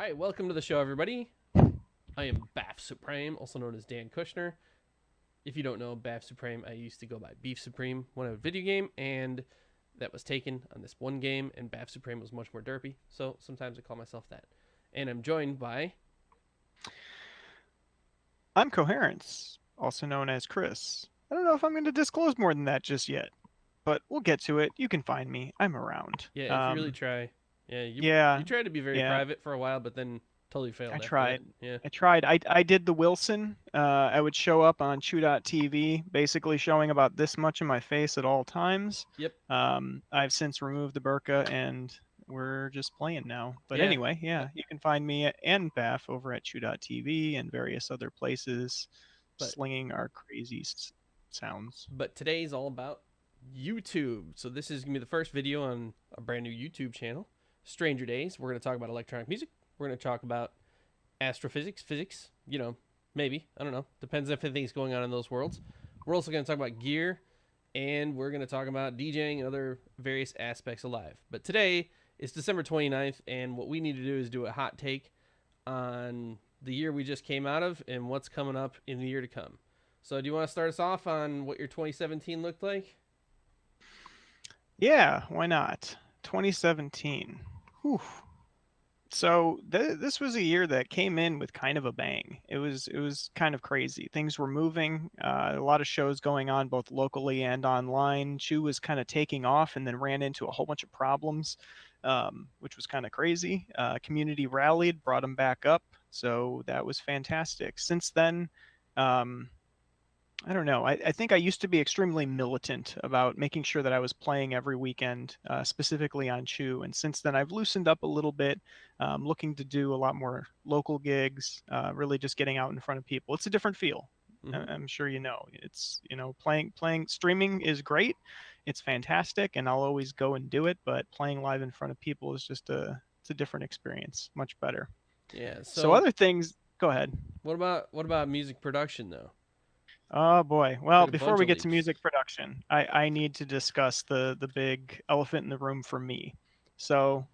Hi, welcome to the show, everybody. I am Baf Suprame, also known as Dan Kushner. If you don't know Baf Suprame, I used to go by Beef Supreme when I had a video game, and that was taken on this one game, and Baf Suprame was much more derpy, so sometimes I call myself that. And I'm joined by... I'm Coherence, also known as Chris. I don't know if I'm going to disclose more than that just yet, but we'll get to it. You can find me. I'm around. Yeah, if you really try. Yeah, you Yeah, tried to be very yeah. private for a while, but then totally I failed after that. tried. Yeah. I tried. I did the Wilson. I would show up on Chew.tv, basically showing about this much of my face at all times. Yep. I've since removed the burqa and we're just playing now. But Yeah. anyway, yeah, you can find me and Baff over at Chew.tv and various other places, But slinging our crazy sounds. but today's all about YouTube. So this is gonna be the first video on a brand new YouTube channel, Stranger Days. We're gonna talk about electronic music. We're gonna talk about astrophysics, physics. Maybe, I don't know. Depends if anything's going on in those worlds. We're also gonna talk about gear, and we're gonna talk about DJing and other various aspects of life. But today is December 29th, and what we need to do is do a hot take on the year we just came out of and what's coming up in the year to come. So do you want to start us off on what your 2017 looked like? Yeah, why not? 2017. Whew. So this was a year that came in with kind of a bang. It was kind of crazy. Things were moving. A lot of shows going on both locally and online. Chew was kind of taking off and then ran into a whole bunch of problems, which was kind of crazy. Community rallied, brought him back up. So that was fantastic. Since then, um, I don't know. I think I used to be extremely militant about making sure that I was playing every weekend, specifically on Chew. And since then, I've loosened up a little bit, looking to do a lot more local gigs, really just getting out in front of people. It's a different feel. Mm-hmm. I'm sure you know. It's playing streaming is great. It's fantastic, and I'll always go and do it. But playing live in front of people is just it's a different experience, much better. Yeah. So So other things, go ahead. what about music production though? Oh boy. Well, Took a before bunch we of get to leaps. music production, I need to discuss the big elephant in the room for me. So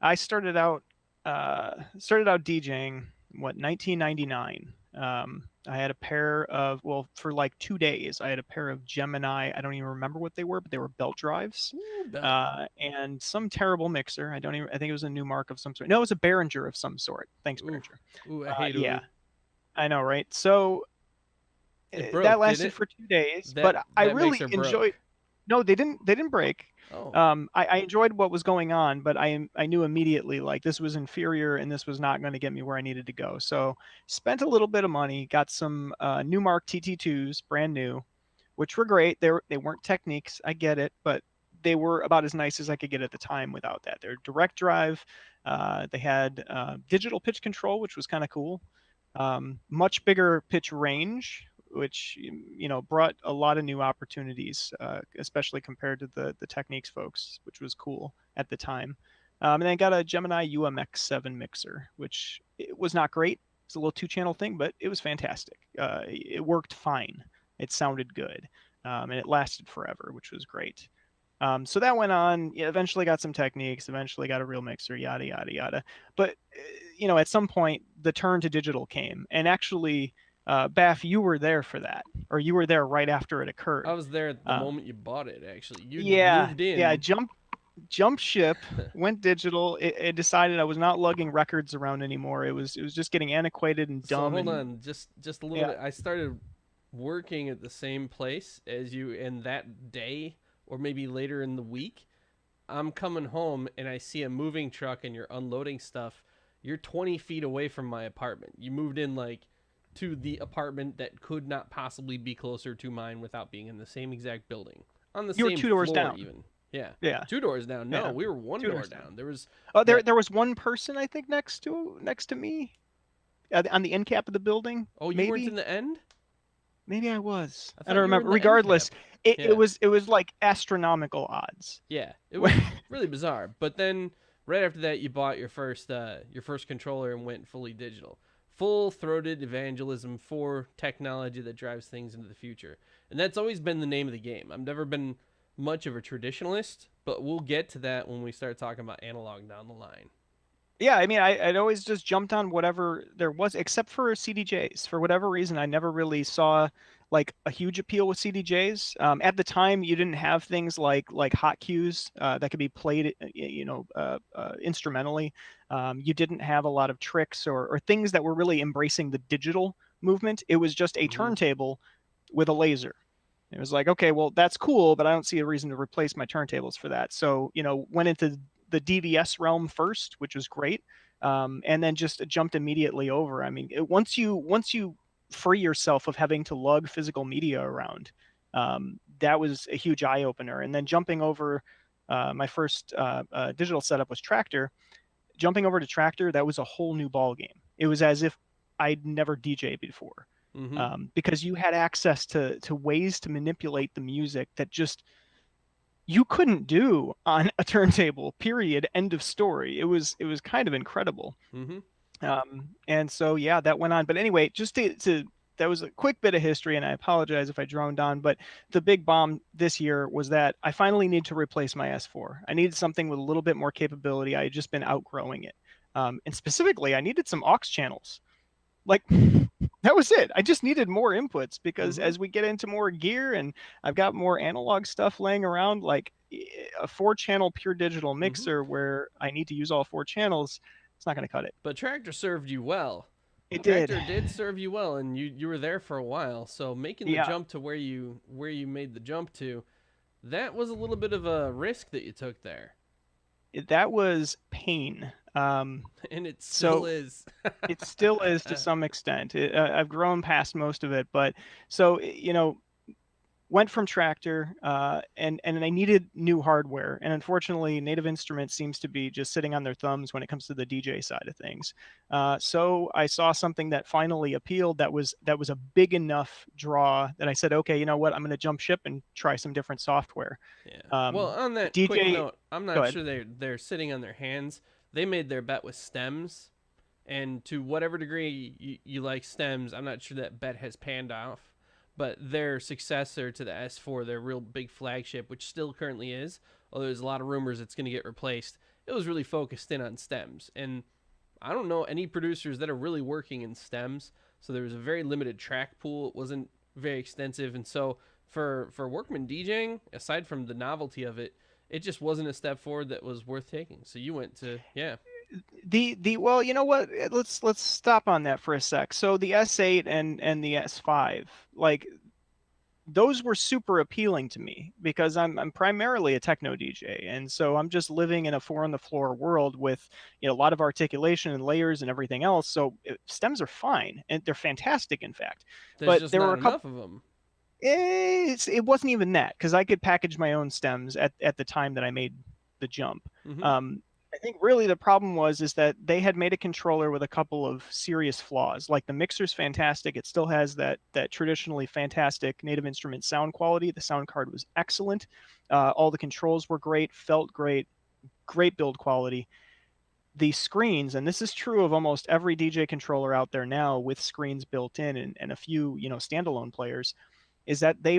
I started out DJing what 1999. I had a pair of well for like 2 days. I had a pair of Gemini. I don't even remember what they were, but they were belt drives, Ooh, belt. and some terrible mixer. I don't even. I think it was a new mark of some sort. No, it was a Behringer of some sort. Thanks, Ooh, Behringer. ooh, I hate Yeah, ooh. I know, right? So It that broke, did lasted it? for 2 days, That but I that really mixer enjoyed. broke. No, they didn't break. Oh. I enjoyed what was going on, but I knew immediately like this was inferior and this was not going to get me where I needed to go. So spent a little bit of money, got some Newmark TT2s, brand new, which were great. They weren't Techniques, I get it, but they were about as nice as I could get at the time without that. They're direct drive. They had digital pitch control, which was kind of cool. Much bigger pitch range, which brought a lot of new opportunities, especially compared to the Techniques folks, which was cool at the time. And then I got a Gemini UMX7 mixer, which it was not great. It's a little two-channel thing, but it was fantastic. It worked fine. It sounded good, and it lasted forever, which was great. So that went on. Yeah, eventually got some Techniques. Eventually got a real mixer. Yada yada yada. But at some point, the turn to digital came, and actually, Baff, you were there for that, or you were there right after it I occurred. was there at the Uh, moment you bought it, actually. You'd yeah, moved yeah. in. Jump ship, went digital. It decided I was not lugging records around anymore. It was just getting antiquated and So dumb hold and on, just a little yeah. bit. I started working at the same place as you, and that day, or maybe later in the week, I'm coming home and I see a moving truck and you're unloading stuff. You're 20 feet away from my apartment. You moved in like to the apartment that could not possibly be closer to mine without being in the same exact building, on the You were same 2 doors floor down. even. Yeah, Yeah, 2 doors down. No, yeah, we were one two door doors down. down. There was Oh, there that. there was one person I think next to me, on the end cap of the building. Oh, you weren't in Maybe the end. maybe I was. I I don't thought you were in remember. the end Regardless, cap. it Yeah. was it was like astronomical odds. Yeah, it was really bizarre. But then right after that, you bought your first controller and went fully digital, full throated evangelism for technology that drives things into the future. And that's always been the name of the game. I've never been much of a traditionalist, but we'll get to that when we start talking about analog down the line. Yeah, I mean, I'd always just jumped on whatever there was, except for CDJs. For whatever reason, I never really saw like a huge appeal with CDJs. At the time, you didn't have things like hot cues that could be played, instrumentally. You didn't have a lot of tricks or things that were really embracing the digital movement. It was just a Hmm. turntable with a laser. It was like, okay, well, that's cool, but I don't see a reason to replace my turntables for that. So, went into the DVS realm first, which was great, and then just jumped immediately over. I mean, once you free yourself of having to lug physical media around, that was a huge eye opener. And then jumping over, my first digital setup was Tractor. Jumping over to Tractor, that was a whole new ball game. It was as if I'd never DJed before, Hmm. because you had access to ways to manipulate the music that just you couldn't do on a turntable. Period. End of story. It was kind of incredible. Hmm. And so yeah, that went on. But anyway, just to that was a quick bit of history, and I apologize if I droned on. But the big bomb this year was that I finally need to replace my S4. I needed something with a little bit more capability. I had just been outgrowing it, and specifically, I needed some aux channels. Like that was it. I just needed more inputs because Hmm. as we get into more gear and I've got more analog stuff laying around, like a 4-channel pure digital Hmm. mixer where I need to use all 4 channels, it's not going to cut it. But Tractor served you well. It did. Tractor did serve you well, and you were there for a while. So making the Yeah, jump to where you made the jump to, that was a little bit of a risk that you took there, that was pain. and it still So is. it still is to some extent. I've grown past most of it, but so went from Tractor, and I needed new hardware. And unfortunately, Native Instruments seems to be just sitting on their thumbs when it comes to the DJ side of things. So I saw something that finally appealed. That was a big enough draw that I said, okay, you know what? I'm going to jump ship and try some different software. Yeah. Well, Um, on that quick DJ, note, I'm go not ahead. sure they're sitting on their hands. They made their bet with stems, and to whatever degree you like stems, I'm not sure that bet has panned off. But their successor to the S4, their real big flagship, which still currently is, although there's a lot of rumors it's going to get replaced, it was really focused in on stems. And I don't know any producers that are really working in stems, so there was a very limited track pool. It wasn't very extensive, and so for workman DJing, aside from the novelty of it, it just wasn't a step forward that was worth taking. So you went to yeah. The well, you know what? Let's stop on that for a sec. So the S8 and the S5, like those were super appealing to me because I'm primarily a techno DJ, and so I'm just living in a four on the floor world with a lot of articulation and layers and everything else. So stems are fine and they're fantastic, in fact. There's But just there were not a couple. enough of them. It wasn't even that because I could package my own stems at the time that I made the jump. Mm-hmm. I think really the problem is that they had made a controller with a couple of serious flaws. Like the mixer's fantastic; it still has that traditionally fantastic Native Instruments sound quality. The sound card was excellent. All the controls were great, felt great, great build quality. The screens, and this is true of almost every DJ controller out there now with screens built in and a few standalone players, is that they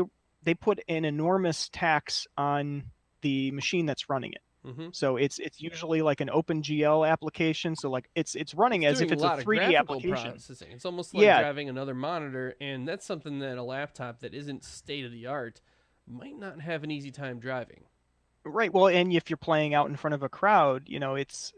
put an enormous tax on the machine that's running it. Mm-hmm. So it's usually like an OpenGL application. So like it's running It's as doing if a it's a lot of 3D graphical application. processing. It's almost like Yeah, driving another monitor, and that's something that a laptop that isn't state of the art might not have an easy time driving. right. Well, and if you're playing out in front of a crowd, it's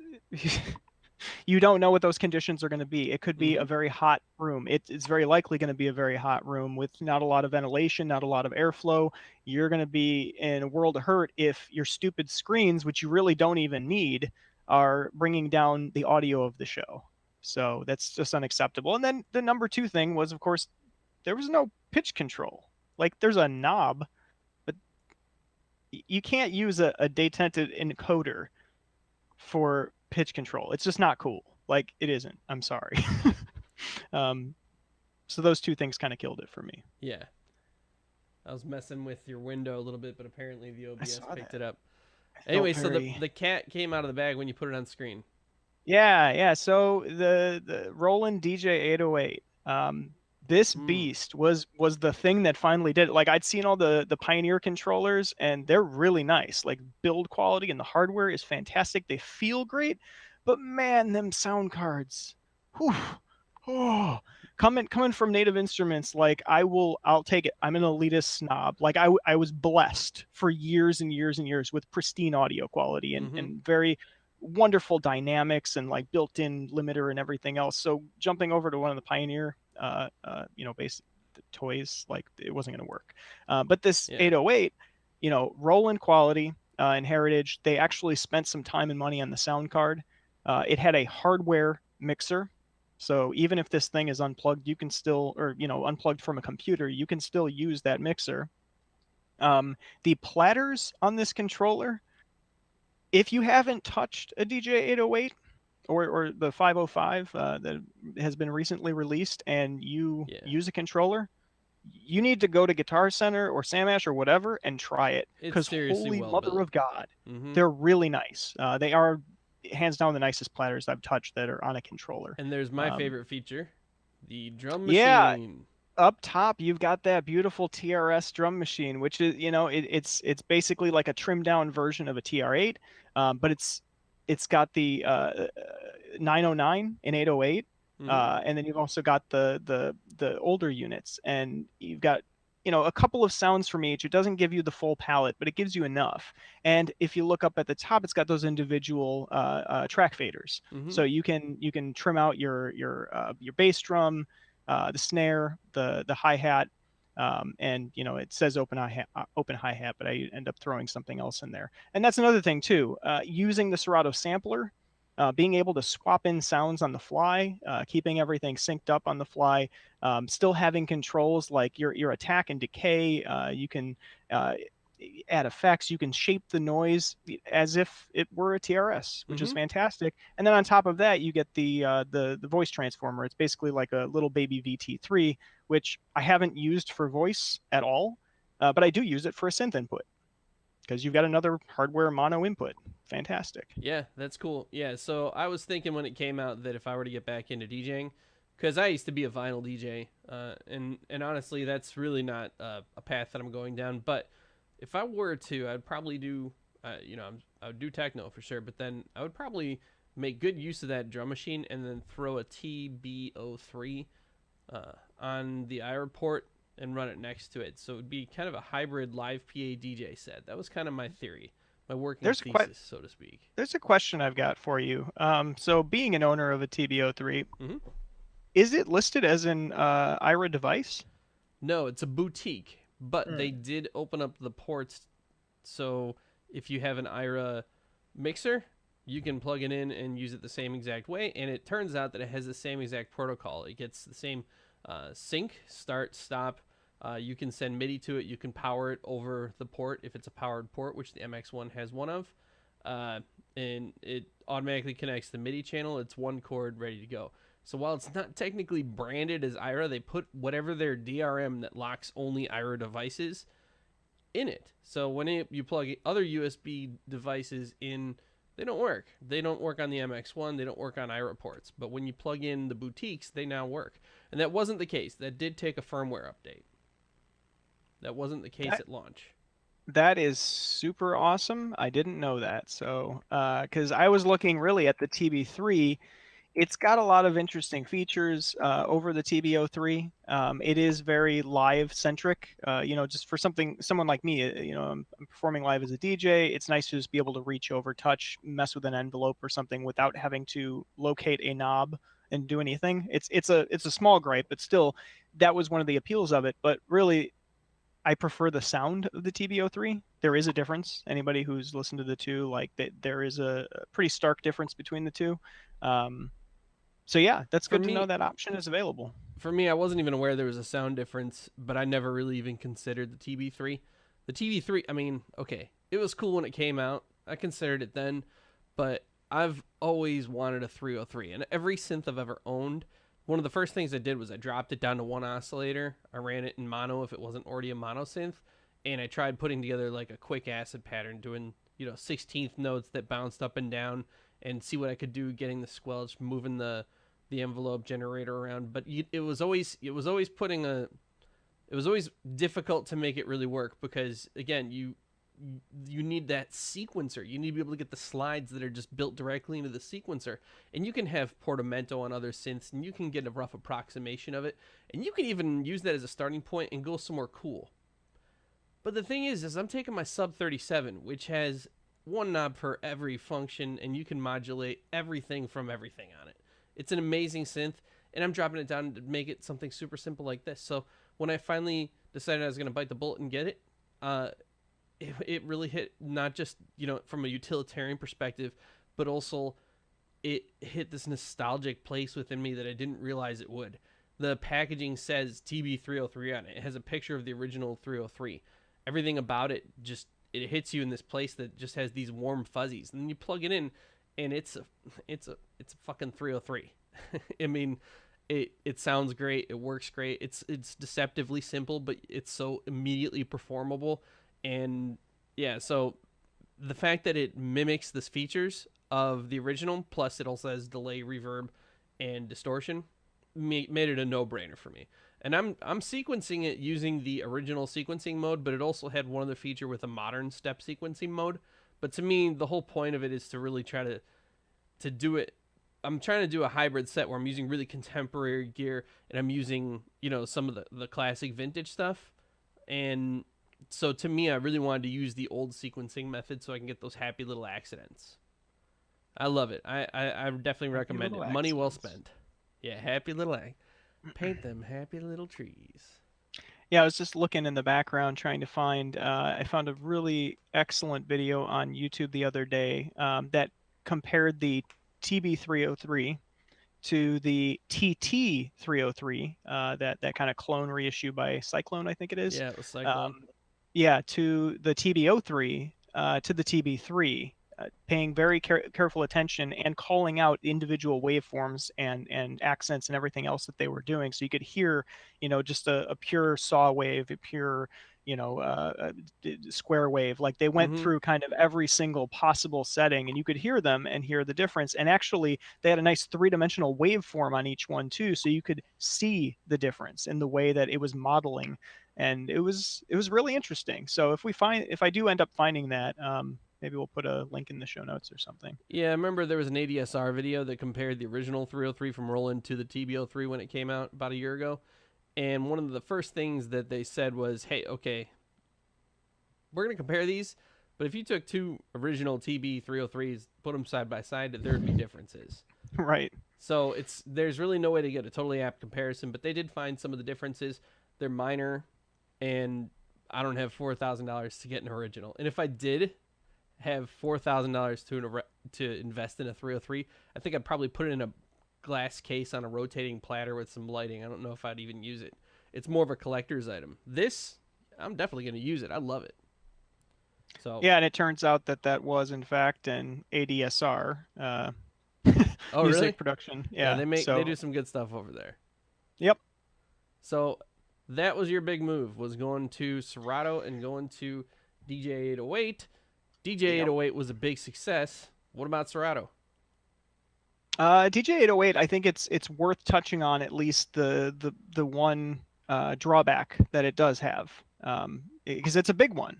you don't know what those conditions are going to be. It could be Mm-hmm. a very hot room. It's very likely going to be a very hot room with not a lot of ventilation, not a lot of airflow. You're going to be in a world of hurt if your stupid screens, which you really don't even need, are bringing down the audio of the show. So that's just unacceptable. And then the number two thing was, of course, there was no pitch control. Like there's a knob, but you can't use a detented encoder for pitch control. It's just not cool. Like it isn't. I'm sorry. um, so those two things kind of killed it for me. Yeah, I was messing with your window a little bit, but apparently the I OBS saw picked that. it up. I felt Anyway, so the very. the cat came out of the bag when you put it on screen. Yeah, yeah. So the Roland DJ 808. This Mm. beast was the thing that finally did it. Like I'd seen all the Pioneer controllers, and they're really nice. Like build quality and the hardware is fantastic. They feel great, But man, them sound cards. Whew. Oh, coming from Native Instruments, like I'll take it. I'm an elitist snob. Like I was blessed for years and years and years with pristine audio quality Mm-hmm. and very wonderful dynamics and like built-in limiter and everything else. So jumping over to one of the Pioneer, basic toys, like it wasn't going to work. But this Yeah. 808, Roland quality and heritage, they actually spent some time and money on the sound card. It had a hardware mixer. So even if this thing is unplugged, you can still, or, unplugged from a computer, you can still use that mixer. The platters on this controller, if you haven't touched a DJ 808 or the 505 that has been recently released and you Yeah. use a controller, you need to go to Guitar Center or Samash or whatever and try it. It's Because seriously holy well mother built. of God, Mm-hmm. they're really nice. They are hands down the nicest platters I've touched that are on a controller. And there's my Um, favorite feature, the drum yeah, machine. up top you've got that beautiful TRS drum machine, which is it's basically like a trimmed down version of a TR8, but it's got the 909 and 808, Mm-hmm. and then you've also got the older units, and you've got a couple of sounds from each. It doesn't give you the full palette, but it gives you enough. And if you look up at the top, it's got those individual track faders, Mm-hmm. so you can trim out your bass drum, the snare, the hi hat, and it says open hi hat, but I end up throwing something else in there. And that's another thing too. Using the Serato sampler, being able to swap in sounds on the fly, keeping everything synced up on the fly, still having controls like your attack and decay. You can add effects. You can shape the noise as if it were a TRS, which is Mm-hmm. fantastic. And then on top of that, you get the voice transformer. It's basically like a little baby VT3, which I haven't used for voice at all, but I do use it for a synth input because you've got another hardware mono input. Fantastic. Yeah, that's cool. Yeah, so I was thinking when it came out that if I were to get back into DJing, because I used to be a vinyl DJ, and honestly, that's really not a path that I'm going down. But if I were to, I'd probably do, I would do techno for sure. But then I would probably make good use of that drum machine and then throw a TB03 on the IR port and run it next to it. So it would be kind of a hybrid live PA DJ set. That was kind of my theory, my working There's a que- thesis, so to speak. there's a question I've got for you. So being an owner of a TB03, Mm-hmm. is it listed as an IRA device? No, it's a boutique, but they Hmm. did open up the ports. So if you have an IRA mixer, you can plug it in and use it the same exact way. And it turns out that it has the same exact protocol. It gets the same sync, start, stop. You can send MIDI to it. You can power it over the port if it's a powered port, which the MX1 has one of. And it automatically connects the MIDI channel. It's one chord ready to go. So while it's not technically branded as IRA, they put whatever their DRM that locks only IRA devices in it. So when you plug other USB devices in, they don't work. They don't work on the MX1. They don't work on IRA ports. But when you plug in the boutiques, they now work. And that wasn't the case. That did take a firmware update. That wasn't the case That at launch. that is super awesome. I didn't know that. So, because I was looking really at the TB3, it's got a lot of interesting features over the TB03. It is very live centric. Just for someone like me, I'm performing live as a DJ. It's nice to just be able to reach over, touch, mess with an envelope or something without having to locate a knob and do anything. It's a small gripe, but still, that was one of the appeals of it. But really, I prefer the sound of the TB03. There is a difference. Anybody who's listened to the two, like there is a pretty stark difference between the two. Um, so yeah, that's For good to know me, that option is available. I wasn't even aware there was a sound difference, but I never really even considered the TB3. The TB3, I mean, okay, it was cool when it came out. I considered it then, but I've always wanted a 303. And every synth I've ever owned, one of the first things I did was I dropped it down to one oscillator. I ran it in mono if it wasn't already a mono synth, and I tried putting together like a quick acid pattern, doing 16th notes that bounced up and down, and see what I could do, getting the squelch, moving the envelope generator around. But it was always difficult to make it really work because again, you need that sequencer. You need to be able to get the slides that are just built directly into the sequencer. And you can have portamento on other synths, and you can get a rough approximation of it. And you can even use that as a starting point and go somewhere cool. But the thing is I'm taking my Sub 37, which has one knob for every function, and you can modulate everything from everything on it. It's an amazing synth, and I'm dropping it down to make it something super simple like this. So when I finally decided I was going to bite the bullet and get it, it really hit, not just, from a utilitarian perspective, but also it hit this nostalgic place within me that I didn't realize it would. The packaging says TB303 on it. It has a picture of the original 303. Everything about it it hits you in this place that just has these warm fuzzies. And then you plug it in, and it's a fucking 303. I mean, it sounds great. It works great. It's deceptively simple, but it's so immediately performable. And yeah, so the fact that it mimics the features of the original, plus it also has delay, reverb, and distortion, made it a no-brainer for me. And I'm sequencing it using the original sequencing mode, but it also had one other feature with a modern step sequencing mode. But to me, the whole point of it is to really try to do it. I'm trying to do a hybrid set where I'm using really contemporary gear, and I'm using, some of the classic vintage stuff. And so to me, I really wanted to use the old sequencing method so I can get those happy little accidents. I love it. I definitely recommend it. Money well spent. Yeah, happy little paint them happy little trees. Yeah, I was just looking in the background trying to find. I found a really excellent video on YouTube the other day that compared the TB303 to the TT303, that kind of clone reissue by Cyclone, I think it is. Yeah, it was Cyclone. Yeah, to the TB03, to the TB3, paying very careful attention and calling out individual waveforms and accents and everything else that they were doing. So you could hear, just a pure saw wave, a pure, square wave. Like they went through kind of every single possible setting, and you could hear them and hear the difference. And actually, they had a nice three-dimensional waveform on each one too, so you could see the difference in the way that it was modeling. And it was really interesting. So if I do end up finding that, maybe we'll put a link in the show notes or something. Yeah, I remember there was an ADSR video that compared the original 303 from Roland to the TB03 when it came out about a year ago. And one of the first things that they said was, hey, okay, we're going to compare these, but if you took two original TB303s, put them side by side, there would be differences. Right. So there's really no way to get a totally apt comparison, but they did find some of the differences. They're minor, and I don't have $4,000 to get an original. And if I did have $4,000 to invest in a 303, I think I'd probably put it in a glass case on a rotating platter with some lighting. I don't know if I'd even use it. It's more of a collector's item. This, I'm definitely going to use it. I love it. So yeah, and it turns out that was in fact an ADSR music really? Production. Yeah, they do some good stuff over there. Yep. So that was your big move, was going to Serato and going to DJ 808. DJ 808 was a big success. What about Serato? DJ 808, I think it's worth touching on at least the one drawback that it does have, because it's a big one.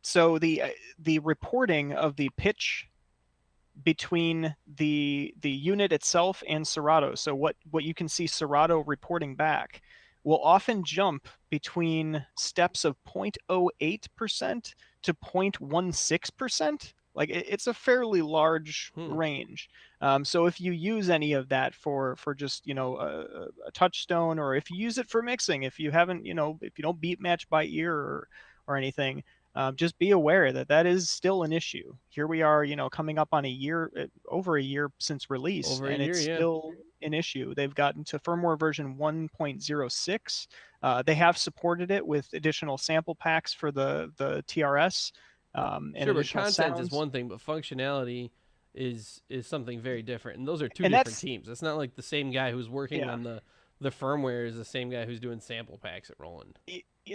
So the reporting of the pitch between the unit itself and Serato. So what you can see Serato reporting back will often jump between steps of 0.08% to 0.16%. Like it's a fairly large range. So if you use any of that for just a touchstone, or if you use it for mixing, if you haven't if you don't beat match by ear or anything, just be aware that is still an issue. Here we are, coming up on over a year since release, and it's still an issue. They've gotten to firmware version 1.06. They have supported it with additional sample packs for the TRS. And sure, but content sounds is one thing, but functionality is something very different. And those are two different teams. It's not like the same guy who's working on the firmware is the same guy who's doing sample packs at Roland.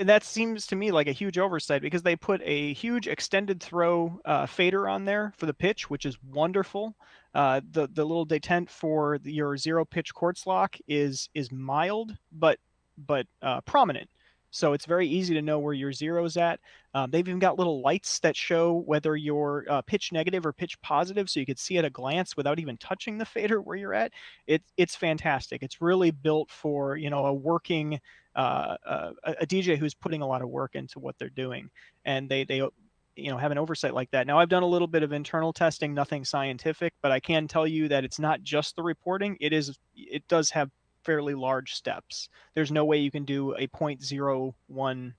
That seems to me like a huge oversight, because they put a huge extended throw fader on there for the pitch, which is wonderful. The little detent for your zero pitch quartz lock is mild but prominent. So it's very easy to know where your zero's at. They've even got little lights that show whether you're pitch negative or pitch positive, so you could see at a glance without even touching the fader where you're at. It's fantastic. It's really built for a working a DJ who's putting a lot of work into what they're doing, and they have an oversight like that. Now I've done a little bit of internal testing, nothing scientific, but I can tell you that it's not just the reporting. It does have fairly large steps. There's no way you can do a 0.01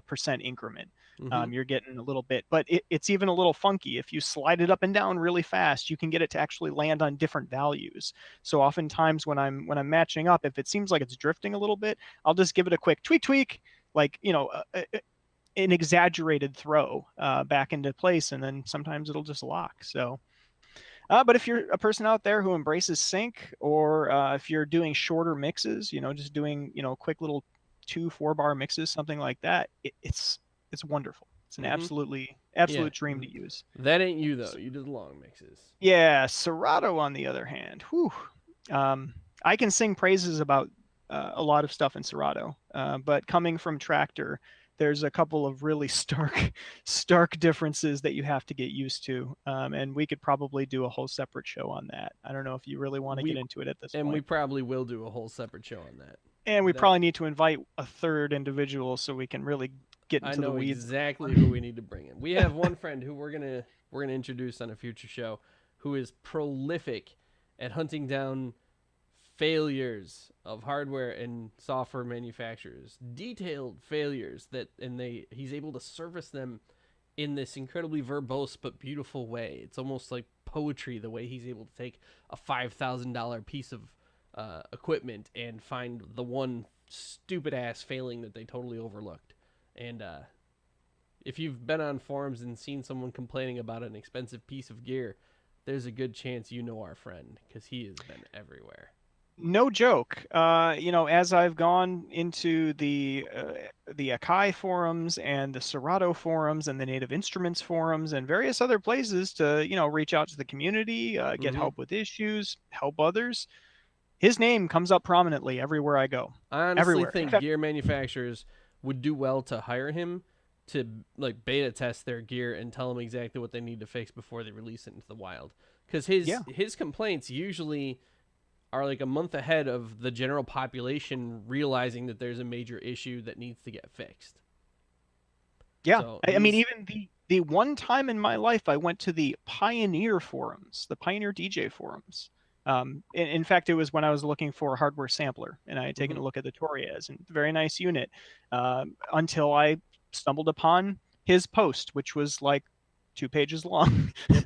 percent increment. Mm-hmm. You're getting a little bit, but it's even a little funky. If you slide it up and down really fast, you can get it to actually land on different values. So oftentimes when I'm matching up, if it seems like it's drifting a little bit, I'll just give it a quick tweak, like an exaggerated throw back into place, and then sometimes it'll just lock. So but if you're a person out there who embraces sync, or if you're doing shorter mixes, just doing quick little 2-4 bar mixes, something like that, it's wonderful. It's an Mm-hmm. Yeah. absolute dream to use. That ain't you though. You do the long mixes. Yeah, Serato on the other hand, whew, I can sing praises about a lot of stuff in Serato, but coming from Tractor, there's a couple of really stark differences that you have to get used to, and we could probably do a whole separate show on that. I don't know if you really want to get into it at this And we point. probably will do a whole separate show on that. And we That probably need to invite a third individual so we can really get I into the know weeds. exactly who we need to bring in. We have one friend who we're gonna introduce on a future show, who is prolific at hunting down failures of hardware and software manufacturers, detailed failures he's able to service them in this incredibly verbose but beautiful way. It's almost like poetry the way he's able to take a $5,000 piece of equipment and find the one stupid ass failing that they totally overlooked. And if you've been on forums and seen someone complaining about an expensive piece of gear, there's a good chance you know our friend, because he has been everywhere. No joke. As I've gone into the Akai forums and the Serato forums and the Native Instruments forums and various other places to reach out to the community, get Mm-hmm. help with issues, help others, his name comes up prominently everywhere I go. I honestly Everywhere. In think fact, gear manufacturers would do well to hire him to like beta test their gear and tell them exactly what they need to fix before they release it into the wild. Because his yeah, his complaints usually are like a month ahead of the general population realizing that there's a major issue that needs to get fixed. yeah. So I mean, he's even the one time in my life I went to the Pioneer forums, the Pioneer DJ forums. In fact, it was when I was looking for a hardware sampler, and I had taken mhm. a look at the Torres, and very nice unit, until I stumbled upon his post, which was like 2 pages long Yep.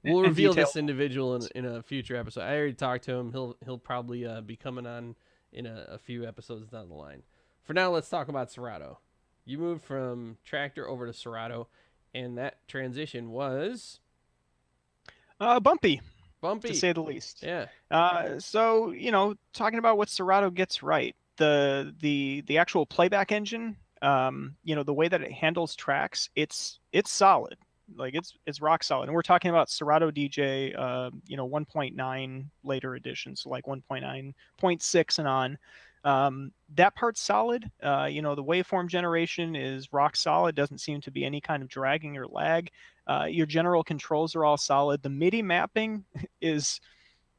We'll and reveal detailed. this individual in a future episode. I already talked to him. He'll probably be coming on in a few episodes down the line. For now, let's talk about Serato. You moved from Tractor over to Serato, and that transition was Bumpy, to bumpy. say the least. Yeah. So talking about what Serato gets right, the actual playback engine, the way that it handles tracks, it's solid. Like it's rock solid. And we're talking about Serato DJ, 1.9 later editions, so like 1.9.6 and on. That part's solid. The waveform generation is rock solid. Doesn't seem to be any kind of dragging or lag. Your general controls are all solid. The MIDI mapping is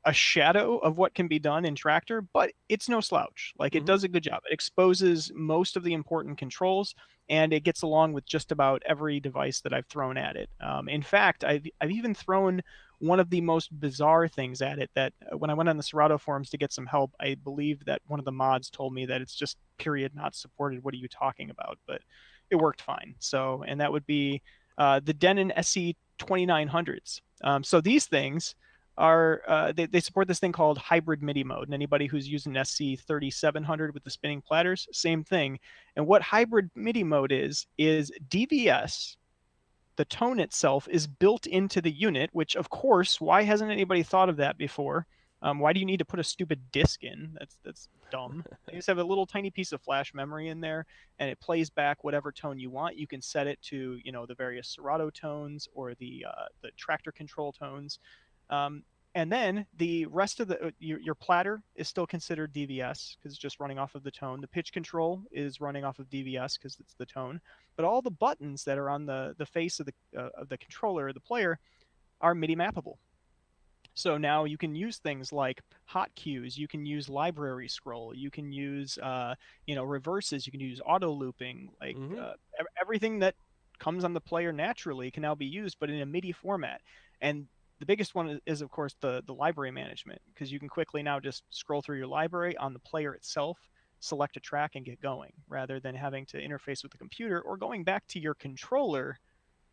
a shadow of what can be done in Tractor, but it's no slouch. Like, it Mm-hmm. does a good job. It exposes most of the important controls, and it gets along with just about every device that I've thrown at it. In fact, I've even thrown one of the most bizarre things at it that when I went on the Serato forums to get some help, I believe that one of the mods told me that it's just period not supported. What are you talking about? But it worked fine. So, and that would be the Denon SE 2900s. So these things are they support this thing called hybrid MIDI mode. And anybody who's using SC 3700 with the spinning platters, same thing. And what hybrid MIDI mode is DVS. The tone itself is built into the unit, which, of course, why hasn't anybody thought of that before? Why do you need to put a stupid disc in? That's dumb. You just have a little tiny piece of flash memory in there, and it plays back whatever tone you want. You can set it to the various Serato tones or the Tractor control tones. And then the rest of the your platter is still considered DVS because it's just running off of the tone. The pitch control is running off of DVS because it's the tone. But all the buttons that are on the face of the controller or the player are MIDI mappable. So now you can use things like hot cues, you can use library scroll, you can use reverses, you can use auto looping, like Mm-hmm. everything that comes on the player naturally can now be used, but in a MIDI format. And the biggest one is of course the library management, because you can quickly now just scroll through your library on the player itself, select a track and get going, rather than having to interface with the computer or going back to your controller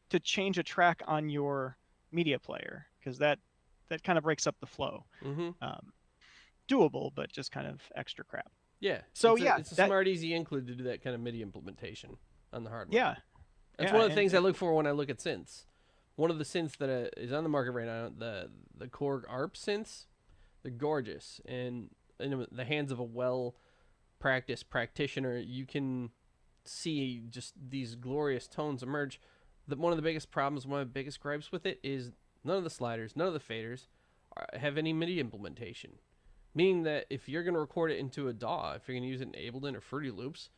to change a track on your media player, because that kind of breaks up the flow. Mm-hmm. Um, Doable, but just kind of extra crap. Yeah, So yeah, it's a that smart, easy include to do that kind of MIDI implementation on the hardware. yeah That's yeah one of the and things I look for when I look at synths. One of the synths that is on the market right now, the Korg ARP synths, they're gorgeous, and in the hands of a well practiced practitioner, you can see just these glorious tones emerge. One of the biggest problems, one of the biggest gripes with it is none of the sliders, none of the faders have any MIDI implementation. Meaning that if you're going to record it into a DAW, if you're going to use it in Ableton or Fruity Loops,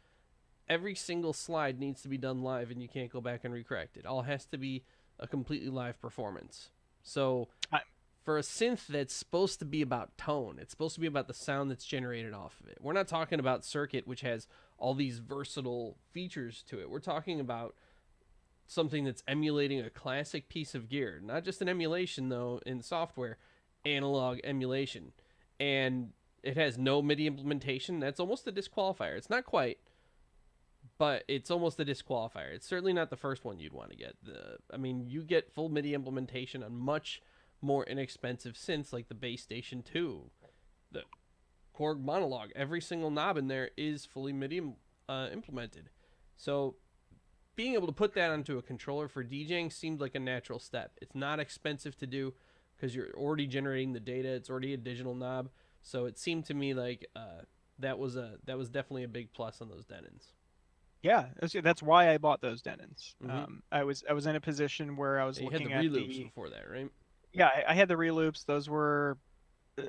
every single slide needs to be done live and you can't go back and recorrect it. All has to be a completely live performance. So I, for a synth that's supposed to be about tone, it's supposed to be about the sound that's generated off of it. We're not talking about circuit, which has all these versatile features to it. We're talking about something that's emulating a classic piece of gear. Not just an emulation, though, in software, analog emulation. And it has no MIDI implementation. That's almost a disqualifier. It's not quite, but it's almost a disqualifier. It's certainly not the first one you'd want to get. You get full MIDI implementation on much more inexpensive synths like the Bass Station 2, the Korg Monologue. Every single knob in there is fully MIDI implemented. So being able to put that onto a controller for DJing seemed like a natural step. It's not expensive to do because you're already generating the data. It's already a digital knob. So it seemed to me like that was definitely a big plus on those Denons. yeah, that's why I bought those Denons. Mm-hmm. I was in a position where I was And you had looking the at reloops before that, right? yeah, I had the reloops. Those were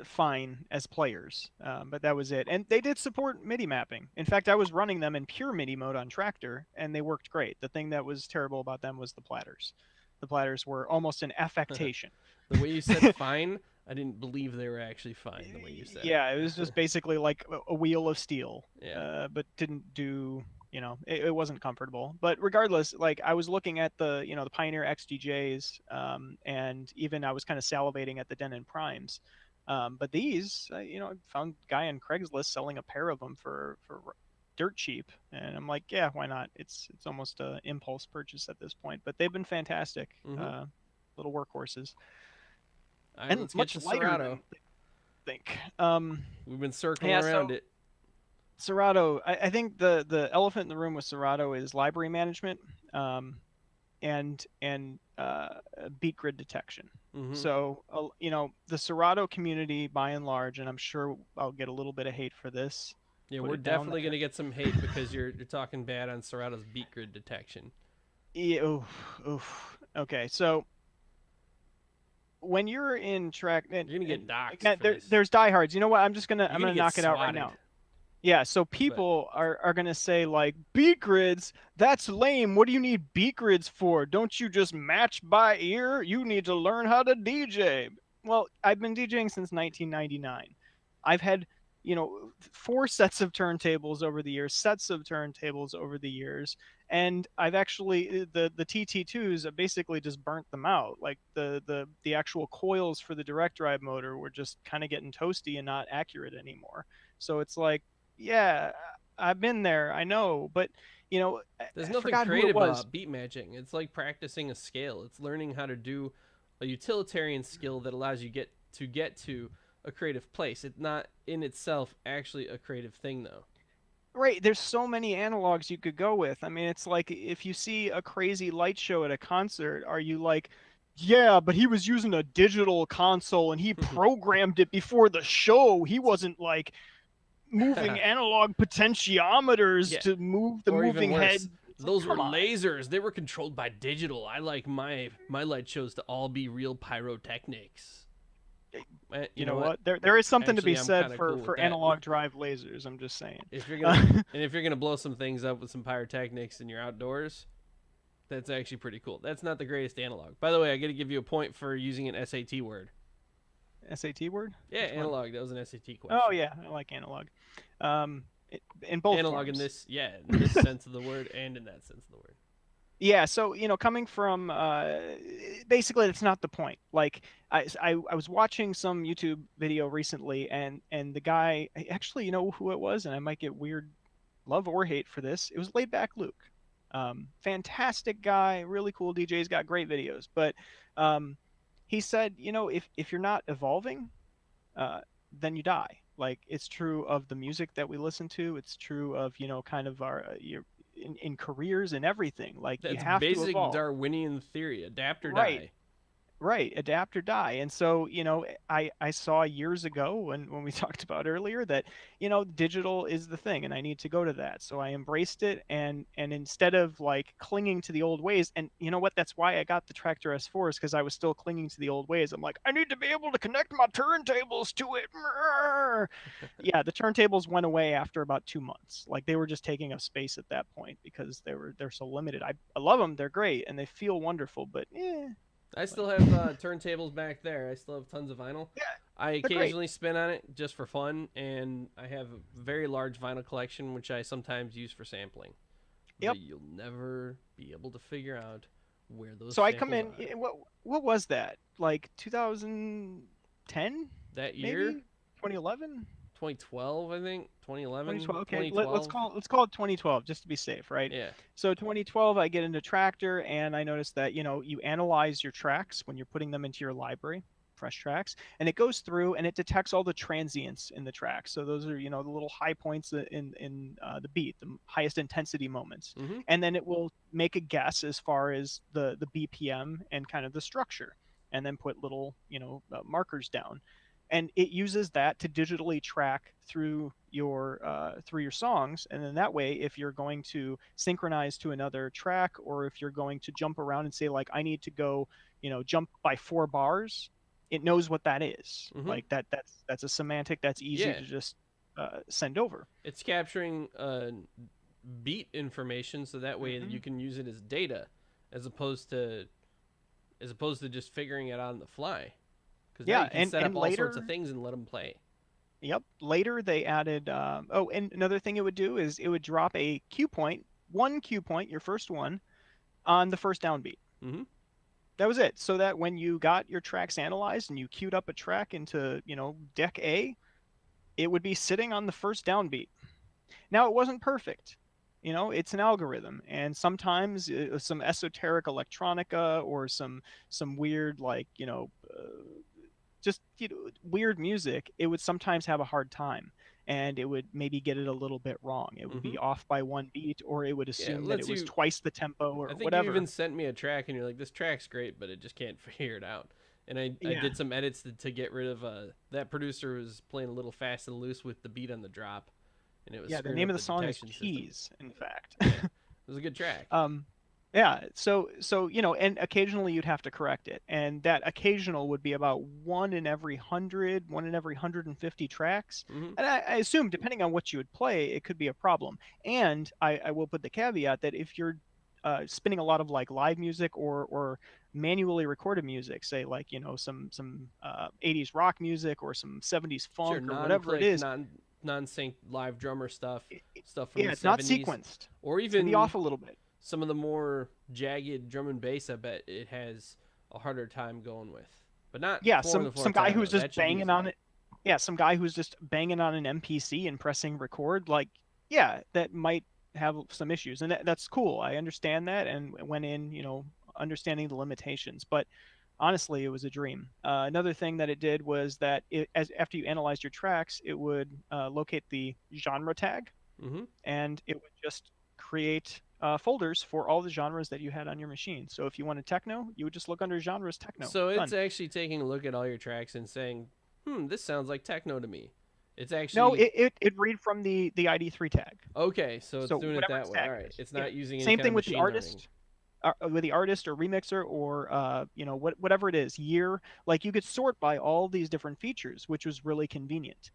fine as players, but that was it. And they did support MIDI mapping. In fact, I was running them in pure MIDI mode on Tractor, and they worked great. The thing that was terrible about them was the platters. The platters were almost an affectation. The way you said fine, I didn't believe they were actually fine the way you said Yeah, it was just basically like a wheel of steel, Yeah. but didn't do, it wasn't comfortable. But regardless, like I was looking at the Pioneer XDJs, and even I was kind of salivating at the Denon Primes. But these, I found a guy on Craigslist selling a pair of them for dirt cheap, and I'm like, yeah, why not? It's almost a impulse purchase at this point. But they've been fantastic, Mm-hmm. little workhorses, All right, and let's get much to lighter Serato. than I think. We've been circling Yeah, around so it. Serato, I think the elephant in the room with Serato is library management, and beat grid detection. Mm-hmm. So the Serato community by and large, and I'm sure I'll get a little bit of hate for this. Yeah, Put we're it down definitely there. gonna get some hate because you're talking bad on Serato's beat grid detection. Yeah, oof, oof. Okay, so when you're in track, and, You're gonna get and doxxed again, for this. there's diehards. You know what? You're I'm gonna gonna get knock it out right swatted. now. Yeah, so But people are gonna say like beat grids, that's lame. What do you need beat grids for? Don't you just match by ear? You need to learn how to DJ. Well, I've been DJing since 1999. I've had, four sets of turntables over the years, sets of turntables over the years, and I've actually the TT2s I basically just burnt them out. Like the actual coils for the direct drive motor were just kind of getting toasty and not accurate anymore. So it's like, yeah, I've been there, I know, but there's I nothing forgot who it creative was. about beat matching. It's like practicing a scale. It's learning how to do a utilitarian skill that allows you get to a creative place. It's not in itself actually a creative thing though. Right, there's so many analogs you could go with. I mean, it's like if you see a crazy light show at a concert, are you like, yeah, but he was using a digital console and he programmed it before the show. He wasn't like moving analog potentiometers Yeah, to move the or even moving head. worse, It's like, those were come on. lasers. They were controlled by digital. I like my light shows to all be real pyrotechnics. You You know know what? what? There is something to be Actually, I'm said kind of for cool with that. analog drive lasers. I'm just saying. If you're gonna and if you're gonna blow some things up with some pyrotechnics and you're outdoors, that's actually pretty cool. That's not the greatest analog. By the way, I got to give you a point for using an SAT word. SAT word? Yeah, Which one? analog. That was an SAT Oh question. yeah, I like analog. Um, in both Analog in forms. this, yeah, in this sense of the word and in that sense of the word. Yeah, so coming from basically that's not the point. Like I was watching some YouTube video recently, and the guy, actually, you know who it was, and I might get weird love or hate for this. It was Laid Back Luke. Fantastic guy, really cool DJ. He's got great videos, but um, he said, if you're not evolving, uh, then you die. Like, it's true of the music that we listen to. It's true of kind of our in careers and everything. Like, you That's have to basic evolve. Darwinian theory: adapt or Right. die. Right, adapt or die. And so, I saw years ago when we talked about earlier that, digital is the thing and I need to go to that. So I embraced it, and instead of like clinging to the old ways, and you know what, that's why I got the Tractor S4, is because I was still clinging to the old ways. I'm like, I need to be able to connect my turntables to it. Yeah, the turntables went away after about 2 months. Like, they were just taking up space at that point because they're so limited. I love them, they're great and they feel wonderful, but I still like, have turntables back there. I still have tons of vinyl. yeah, I they're great. occasionally spin on it just for fun, and I have a very large vinyl collection, which I sometimes use for sampling. Yep. But you'll never be able to figure out where those So I come samples in. are. What was that? Like 2010, That year, maybe 2011, 2012, I think, 2011, 2012. Okay, let's 2012. call it 2012 just to be safe, right? Yeah. So 2012, I get into Tractor, and I noticed that you analyze your tracks when you're putting them into your library, fresh tracks, and it goes through and it detects all the transients in the track. So those are the little high points in the beat, the highest intensity moments, Mm-hmm. and then it will make a guess as far as the BPM and kind of the structure, and then put little markers down, and it uses that to digitally track through your songs. And then that way, if you're going to synchronize to another track, or if you're going to jump around and say, like, I need to go jump by 4 bars, it knows what that is. Mm-hmm. Like, that's a semantic that's easy Yeah. to just send over. It's capturing beat information, so that way Hmm. you can use it as data, as opposed to just figuring it out on the fly. Because now Yeah, you can set up and all sorts of later. things and let them play. Yep. Later they added. Oh, and another thing it would do is it would drop a cue point, one cue point, your first one, on the first downbeat. Mm-hmm. That was it. So that when you got your tracks analyzed and you queued up a track into deck A, it would be sitting on the first downbeat. Now, it wasn't perfect. It's an algorithm, and sometimes some esoteric electronica or some weird, like, just weird music, it would sometimes have a hard time, and it would maybe get it a little bit wrong. It would Mm-hmm. be off by one beat, or it would Yeah, it assume that it lets was you. twice the tempo or I think you even whatever. sent me a track, and you're like, "This track's great, but it just can't figure it out." And I Yeah. did some edits to get rid of that producer was playing a little fast and loose with the beat on the drop, and it was Yeah, the screwing name up of the the song is detection system. Keys, in fact. Yeah, it was a good track. um, yeah, so and occasionally you'd have to correct it, and that occasional would be about one in every 150 tracks. Mm-hmm. And I assume, depending on what you would play, it could be a problem. And I will put the caveat that if you're spinning a lot of like live music or manually recorded music, say like some 80s rock music or some 70s Sure, funk or whatever it non-click, is, non-sync live drummer stuff, stuff from yeah, the it's not 70s, sequenced. or It's gonna be even off a little bit. some of the more jagged drum and bass. I bet it has a harder time going with, but not Yeah, four on the floor some guy techno. who's just That should be banging easy. on it. Yeah, some guy who's just banging on an MPC and pressing record. Like, yeah, that might have some issues, and that's cool. I understand that, and went in, understanding the limitations. But honestly, it was a dream. Another thing that it did was that after you analyzed your tracks, it would locate the genre tag, Mm-hmm. and it would just create folders for all the genres that you had on your machine. So if you wanted techno, you would just look under genres techno. So it's Done. actually taking a look at all your tracks and saying, this sounds like techno to me. It's No, actually it read from the ID3 tag. okay, so it's So doing it whatever that its way. All tag right, is. it's Yeah. not using any Same kind of thing with the machine learning. artist. with the artist or remixer or whatever it is, year. Like you could sort by all these different features, which was really convenient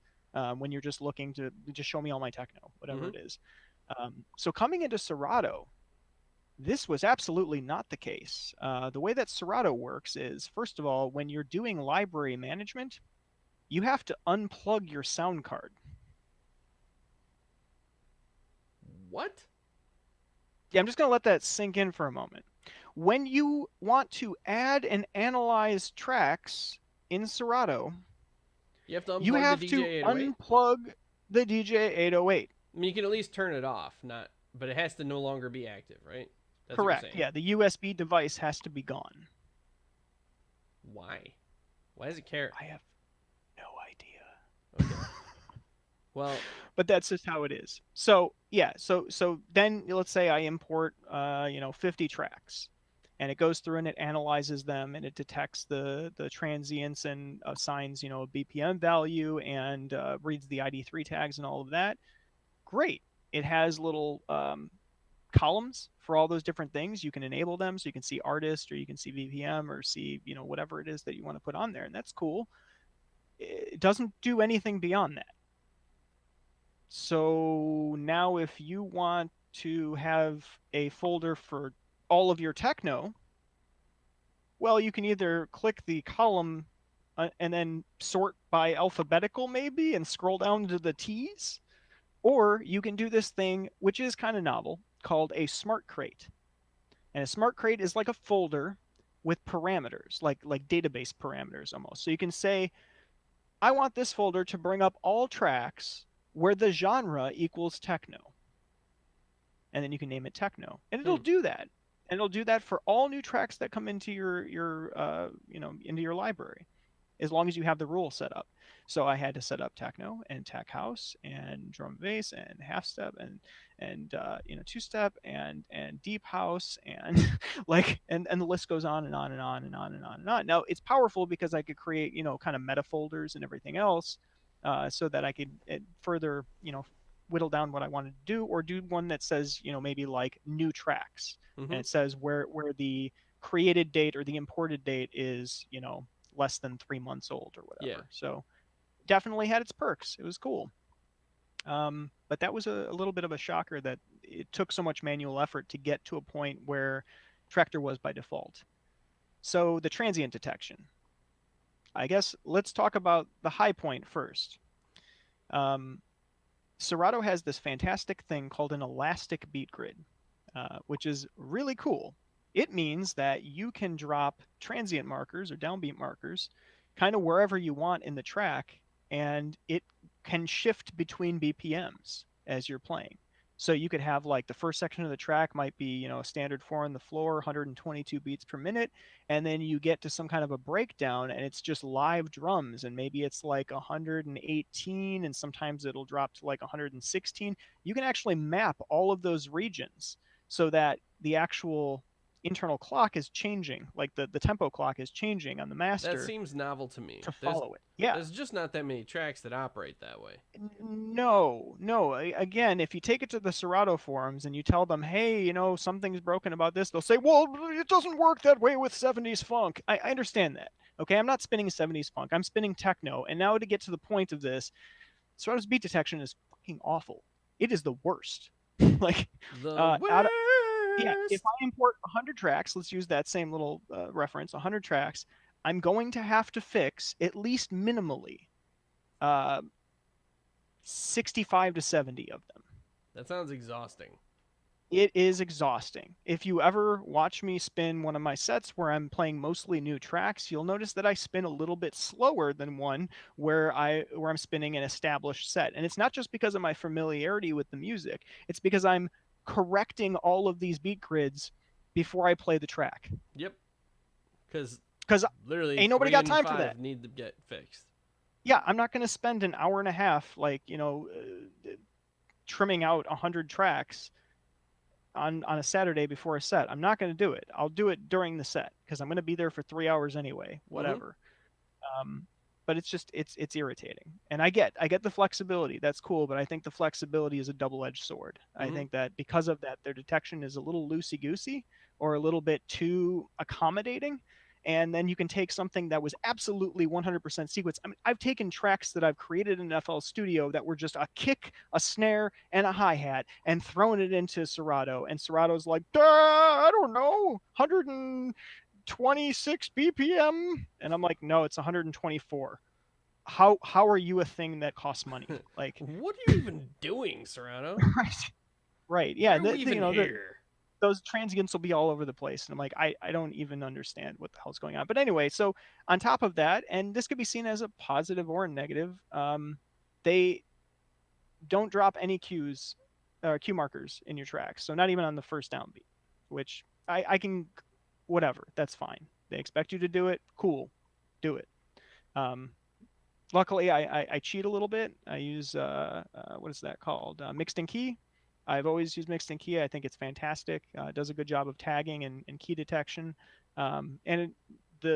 when you're just looking to just show me all my techno, whatever Mm-hmm. it is. So coming into Serato, this was absolutely not the case. The way that Serato works is, first of all, when you're doing library management, you have to unplug your sound card. What? Yeah, I'm just going to let that sink in for a moment. When you want to add and analyze tracks in Serato, You have to you unplug the have DJ to 808? unplug the DJ 808. I mean, you can at least turn it off, not, but it has to no longer be active, right? That's what you're Correct. saying. Yeah, the USB device has to be gone. Why? Why does it care? I have no idea. Okay. Well, But that's just how it is. So yeah, so then let's say I import 50 tracks, and it goes through and it analyzes them and it detects the transients and assigns a BPM value and reads the ID3 tags and all of that. Great. It has little columns for all those different things. You can enable them so you can see artist or you can see BPM or see whatever it is that you want to put on there, and that's cool. It doesn't do anything beyond that. So now if you want to have a folder for all of your techno, well, you can either click the column and then sort by alphabetical maybe and scroll down to the T's, or you can do this thing which is kind of novel called a smart crate. And a smart crate is like a folder with parameters, like database parameters almost. So you can say, I want this folder to bring up all tracks where the genre equals techno. And then you can name it techno. And it'll do that. And it'll do that for all new tracks that come into into your library, as long as you have the rule set up. So I had to set up techno and tech house and drum and bass and half step and two step and deep house and and the list goes on and on and on and on and on and on. Now it's powerful because I could create kind of meta folders and everything else, so that I could further whittle down what I wanted to do, or do one that says maybe like new tracks, mm-hmm. and it says where the created date or the imported date is less than 3 months old or whatever. Yeah. So definitely had its perks. It was cool. But that was a little bit of a shocker that it took so much manual effort to get to a point where Tractor was by default. So the transient detection. I guess let's talk about the high point first. Serato has this fantastic thing called an elastic beat grid, which is really cool. It means that you can drop transient markers or downbeat markers kind of wherever you want in the track, and it can shift between BPMs as you're playing. So you could have like the first section of the track might be, a standard 4 on the floor, 122 beats per minute, and then you get to some kind of a breakdown and it's just live drums, and maybe it's like 118 and sometimes it'll drop to like 116. You can actually map all of those regions so that the actual internal clock is changing, like the tempo clock is changing on the master. That seems novel to me. To follow it. Yeah. There's just not that many tracks that operate that way. No. Again, if you take it to the Serato forums and you tell them, hey, something's broken about this, they'll say, well, it doesn't work that way with 70s funk. I understand that. Okay, I'm not spinning 70s funk. I'm spinning techno. And now to get to the point of this, Serato's beat detection is fucking awful. It is the worst. Like, the worst. Yeah, if I import 100 tracks, let's use that same little reference, 100 tracks, I'm going to have to fix at least minimally 65 to 70 of them. That sounds exhausting. It is exhausting. If you ever watch me spin one of my sets where I'm playing mostly new tracks, you'll notice that I spin a little bit slower than one where I'm spinning an established set. And it's not just because of my familiarity with the music. It's because I'm correcting all of these beat grids before I play the track. Yep. Because literally ain't nobody got time for that. Need to get fixed. Yeah, I'm not going to spend an hour and a half trimming out 100 tracks on a Saturday before a set. I'm not going to do it. I'll do it during the set because I'm going to be there for 3 hours anyway, whatever. Mm-hmm. But it's just it's irritating. And I get the flexibility. That's cool, but I think the flexibility is a double-edged sword. Mm-hmm. I think that because of that, their detection is a little loosey-goosey, or a little bit too accommodating. And then you can take something that was absolutely 100% sequence. I mean, I've taken tracks that I've created in FL Studio that were just a kick, a snare, and a hi-hat and thrown it into Serato. And Serato's like, duh, I don't know, 126 BPM. And I'm like, no, it's 124. How are you a thing that costs money? Like, What are you even doing, Serrano? right, right, Why yeah. are we even here? Those transients will be all over the place. And I'm like, I don't even understand what the hell's going on. But anyway, so on top of that, and this could be seen as a positive or a negative, they don't drop any cues, cue markers in your tracks. So not even on the first downbeat, which I can, whatever, that's fine. They expect you to do it. Cool, do it. Um, Luckily, I cheat a little bit. I use what is that called? Mixed in key. I've always used mixed in key. I think it's fantastic. It does a good job of tagging and key detection. The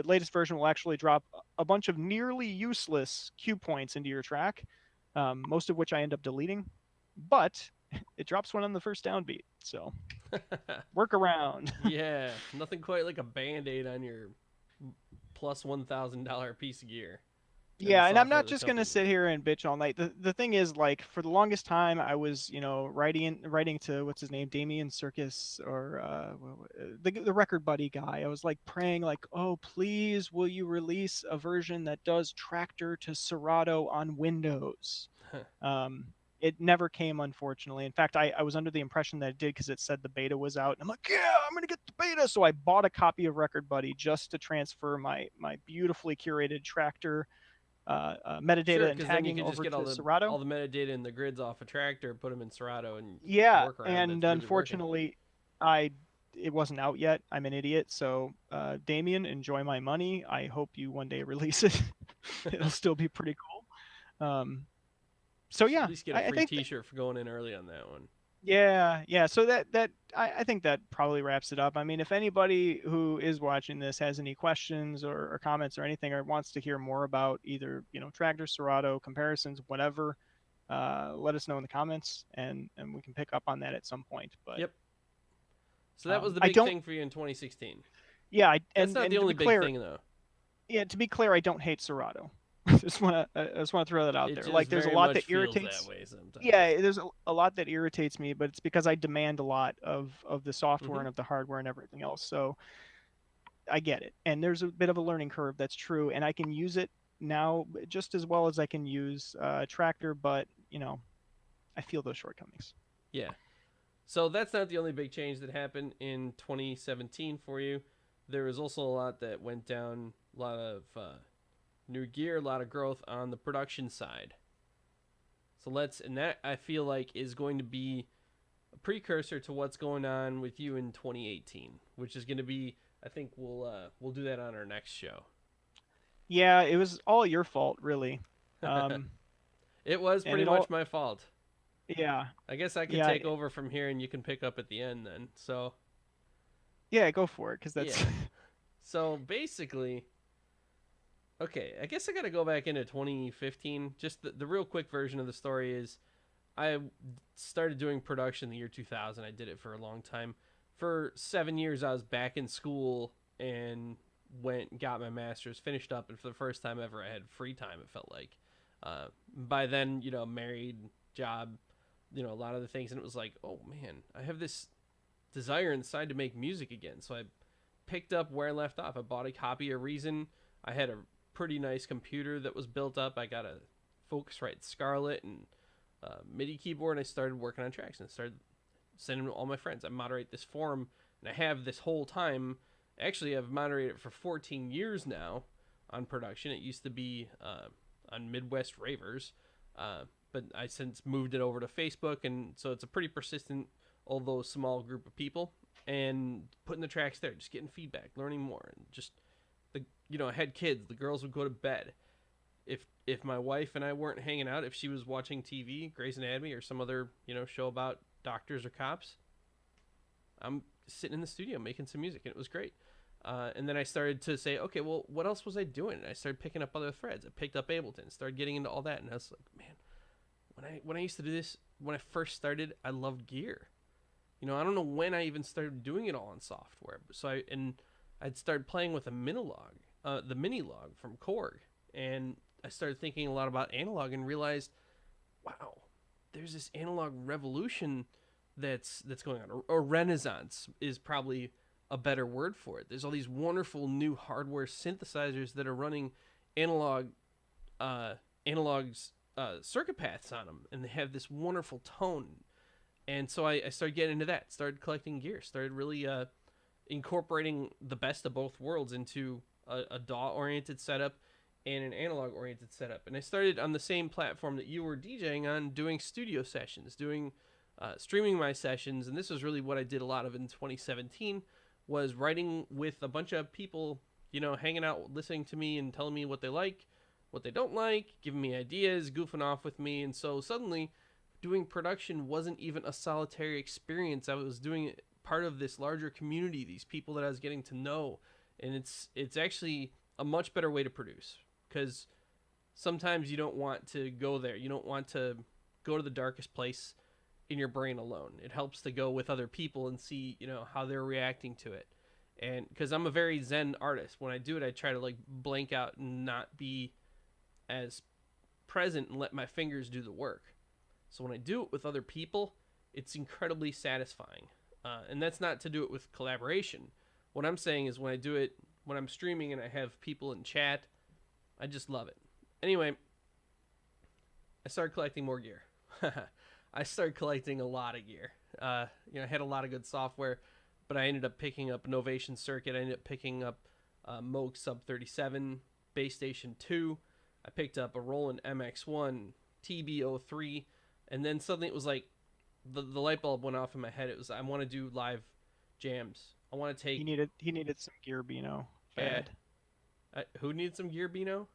latest version will actually drop a bunch of nearly useless cue points into your track, most of which I end up deleting. But it drops one on the first downbeat, so work around. Yeah, nothing quite like a band-aid on your plus $1,000 piece of gear. And the Yeah, and I'm software not the just gonna company sit uses. here and bitch all night. The thing is, like, for the longest time, I was, writing to what's his name, Damien Circus, or the record buddy guy. I was like praying, like, oh, please, will you release a version that does tractor to Serato on Windows? Um, it never came, unfortunately. In fact, I was under the impression that it did because it said the beta was out, and I'm like, yeah, I'm gonna get the beta. So I bought a copy of Record Buddy just to transfer my beautifully curated tractor Sure, metadata and because then you tagging could just over get to Serato. all the metadata and the grids off a tractor, put them in Serato, and Yeah, work around and it's really working. unfortunately, I it wasn't out yet. I'm an idiot. So, Damien, enjoy my money. I hope you one day release it. It'll still be pretty cool. So Should at yeah, least get a I free think T-shirt for going in early on that one. yeah. So I think that probably wraps it up. I mean, if anybody who is watching this has any questions or comments or anything, or wants to hear more about either tractor, Serato comparisons, whatever, let us know in the comments, and we can pick up on that at some point. But Yep. So that was the I big don't. thing for you in 2016. Yeah, That's not the and to only be big clear, thing though. yeah, to be clear, I don't hate Serato. I just want to throw that out It there. just Like, there's a very lot much that feels that irritates. way sometimes. Yeah, there's a lot that irritates me, but it's because I demand a lot of the software Mm-hmm. and of the hardware and everything else. So I get it, and there's a bit of a learning curve. That's true, and I can use it now just as well as I can use Tractor, but I feel those shortcomings. Yeah. So that's not the only big change that happened in 2017 for you. There was also a lot that went down, a lot of new gear, a lot of growth on the production side. So and that I feel like is going to be a precursor to what's going on with you in 2018, which is going to be, I think we'll do that on our next show. Yeah, it was all your fault, really. Um, It was and pretty it all, much my fault. yeah, I guess I could yeah, take over from here and you can pick up at the end then. So, yeah. Go for it, because that's yeah. So basically, okay, I guess I got to go back into 2015. Just the real quick version of the story is I started doing production in the year 2000. I did it for a long time. For 7 years, I was back in school and got my master's, finished up, and for the first time ever, I had free time. It felt like. By then, married, job, a lot of the things, and it was like, oh man, I have this desire inside to make music again. So I picked up where I left off. I bought a copy of Reason. I had a pretty nice computer that was built up. I got a Focusrite Scarlett and MIDI keyboard, and I started working on tracks and I started sending them to all my friends. I moderate this forum, and I have this whole time. Actually, I've moderated it for 14 years now on production. It used to be on Midwest Ravers, but I since moved it over to Facebook, and so it's a pretty persistent, although small group of people, and putting the tracks there, just getting feedback, learning more, and just I had kids. The girls would go to bed. If my wife and I weren't hanging out, if she was watching TV, Grey's Anatomy, or some other show about doctors or cops, I'm sitting in the studio making some music, and it was great. And then I started to say, okay, well, what else was I doing? And I started picking up other threads. I picked up Ableton, started getting into all that, and I was like, man, when I used to do this, when I first started, I loved gear. I don't know when I even started doing it all in software. I'd started playing with a Minilog, the Minilog from Korg, and I started thinking a lot about analog and realized, wow, there's this analog revolution that's going on, or renaissance is probably a better word for it. There's all these wonderful new hardware synthesizers that are running analog analog's circuit paths on them, and they have this wonderful tone. And so I started getting into that, started collecting gear, started really incorporating the best of both worlds into a DAW oriented setup and an analog oriented setup. And I started on the same platform that you were DJing on, doing studio sessions, doing streaming my sessions. And this was really what I did a lot of in 2017, was writing with a bunch of people, hanging out, listening to me and telling me what they like, what they don't like, giving me ideas, goofing off with me. And so suddenly doing production wasn't even a solitary experience. I was doing it part of this larger community, these people that I was getting to know. And it's actually a much better way to produce, because sometimes you don't want to go there. You don't want to go to the darkest place in your brain alone. It helps to go with other people and see, how they're reacting to it. And because I'm a very zen artist, when I do it, I try to like blank out and not be as present and let my fingers do the work. So when I do it with other people, it's incredibly satisfying. And that's not to do it with collaboration. What I'm saying is when I do it, when I'm streaming and I have people in chat, I just love it. Anyway, I started collecting more gear. I started collecting a lot of gear. I had a lot of good software, but I ended up picking up Novation Circuit. I ended up picking up Moog Sub 37, Base Station 2. I picked up a Roland MX1, TB03, and then suddenly it was like the light bulb went off in my head. It was, I want to do live jams. I want to take. He needed some Gear Beano. Bad. Who needed some Gear Beano?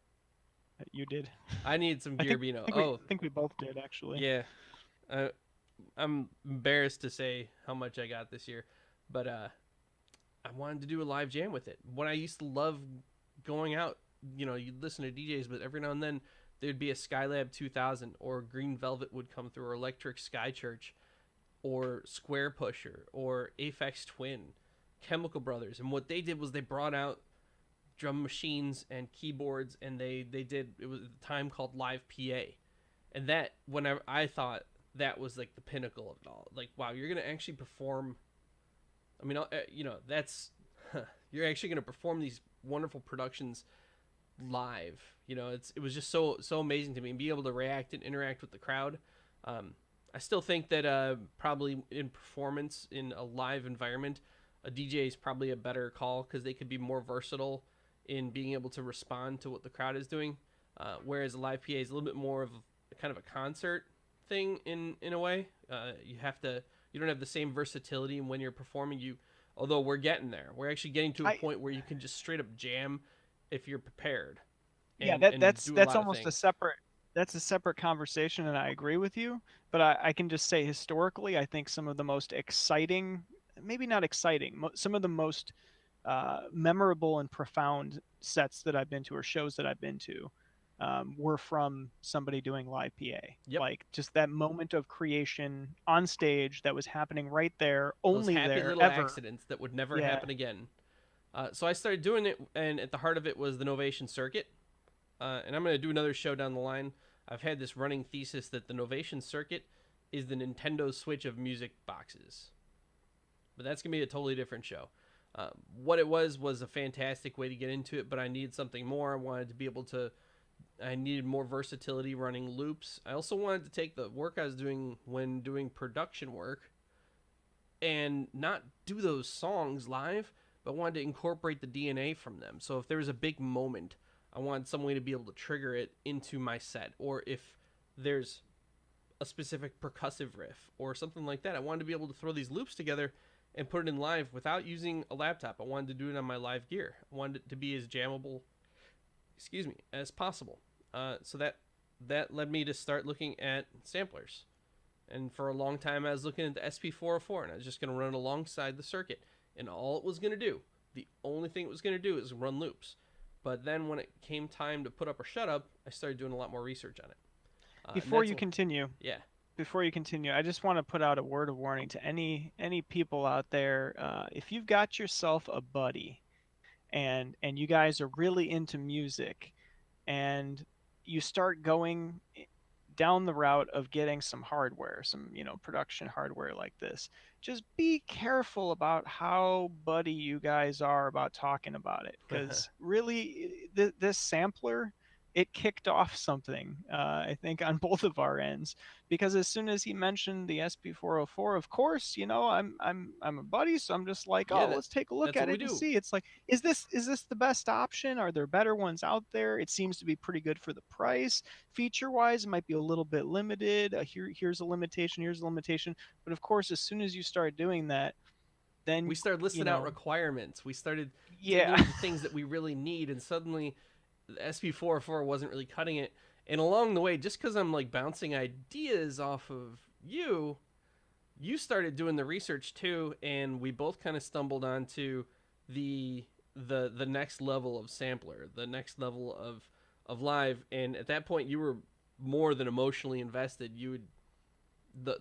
You did. I needed some Gear Beano. I think we both did, actually. Yeah. I'm embarrassed to say how much I got this year, but I wanted to do a live jam with it. When I used to love going out, you'd listen to DJs, but every now and then there'd be a Skylab 2000, or Green Velvet would come through, or Electric Sky Church, or Square Pusher, or Aphex Twin, Chemical Brothers. And what they did was they brought out drum machines and keyboards, and they did, it was at the time called Live PA. And that, whenever I thought that was like the pinnacle of it all. Like, wow, you're going to actually perform. I mean, that's, you're actually going to perform these wonderful productions live. It was just so amazing to me, and be able to react and interact with the crowd. I still think that probably in performance in a live environment, a DJ is probably a better call, because they could be more versatile in being able to respond to what the crowd is doing. Whereas a live PA is a little bit more of kind of a concert thing in a way. You don't have the same versatility when you're performing. Although we're getting there, we're actually getting to a point where you can just straight up jam if you're prepared. That's almost a separate conversation, and I agree with you. But I can just say, historically, I think some of the most exciting, maybe not exciting, some of the most memorable and profound sets that I've been to, or shows that I've been to, were from somebody doing live PA. Yep. Like, just that moment of creation on stage that was happening right there, only those happy there, little ever. accidents that would never happen again. So I started doing it, and at the heart of it was the Novation Circuit. And I'm going to do another show down the line. I've had this running thesis that the Novation Circuit is the Nintendo Switch of music boxes. But that's going to be a totally different show. What it was a fantastic way to get into it, but I needed something more. I needed more versatility running loops. I also wanted to take the work I was doing when doing production work and not do those songs live, but wanted to incorporate the DNA from them. So if there was a big moment, I wanted some way to be able to trigger it into my set. Or if there's a specific percussive riff or something like that, I wanted to be able to throw these loops together and put it in live without using a laptop. I wanted to do it on my live gear. I wanted it to be as jammable, as possible. So that led me to start looking at samplers. And for a long time, I was looking at the SP404, and I was just going to run it alongside the circuit. And all it was going to do, the only thing it was going to do, is run loops. But then when it came time to put up or shut up, I started doing a lot more research on it. Before you continue, yeah, before you continue, I just want to put out a word of warning to any people out there. If you've got yourself a buddy and you guys are really into music and you start going down the route of getting some hardware, some, production hardware like this, just be careful about how buddy you guys are about talking about it. Because really, this sampler, it kicked off something, I think, on both of our ends. Because as soon as he mentioned the SP404, of course, I'm a buddy, so I'm just like, Yeah, oh, let's take a look that's what at we it and do. see. It's like, is this the best option? Are there better ones out there? It seems to be pretty good for the price. Feature wise, it might be a little bit limited. Here's a limitation, here's a limitation. But of course, as soon as you start doing that, We then, started listing out requirements. We started digging yeah. into the things that we really need, and suddenly the SP404 wasn't really cutting it. And along the way, just because I'm like bouncing ideas off of you, you started doing the research too, and we both kind of stumbled onto the the next level of sampler, the next level of live. And at that point, you were more than emotionally invested. You would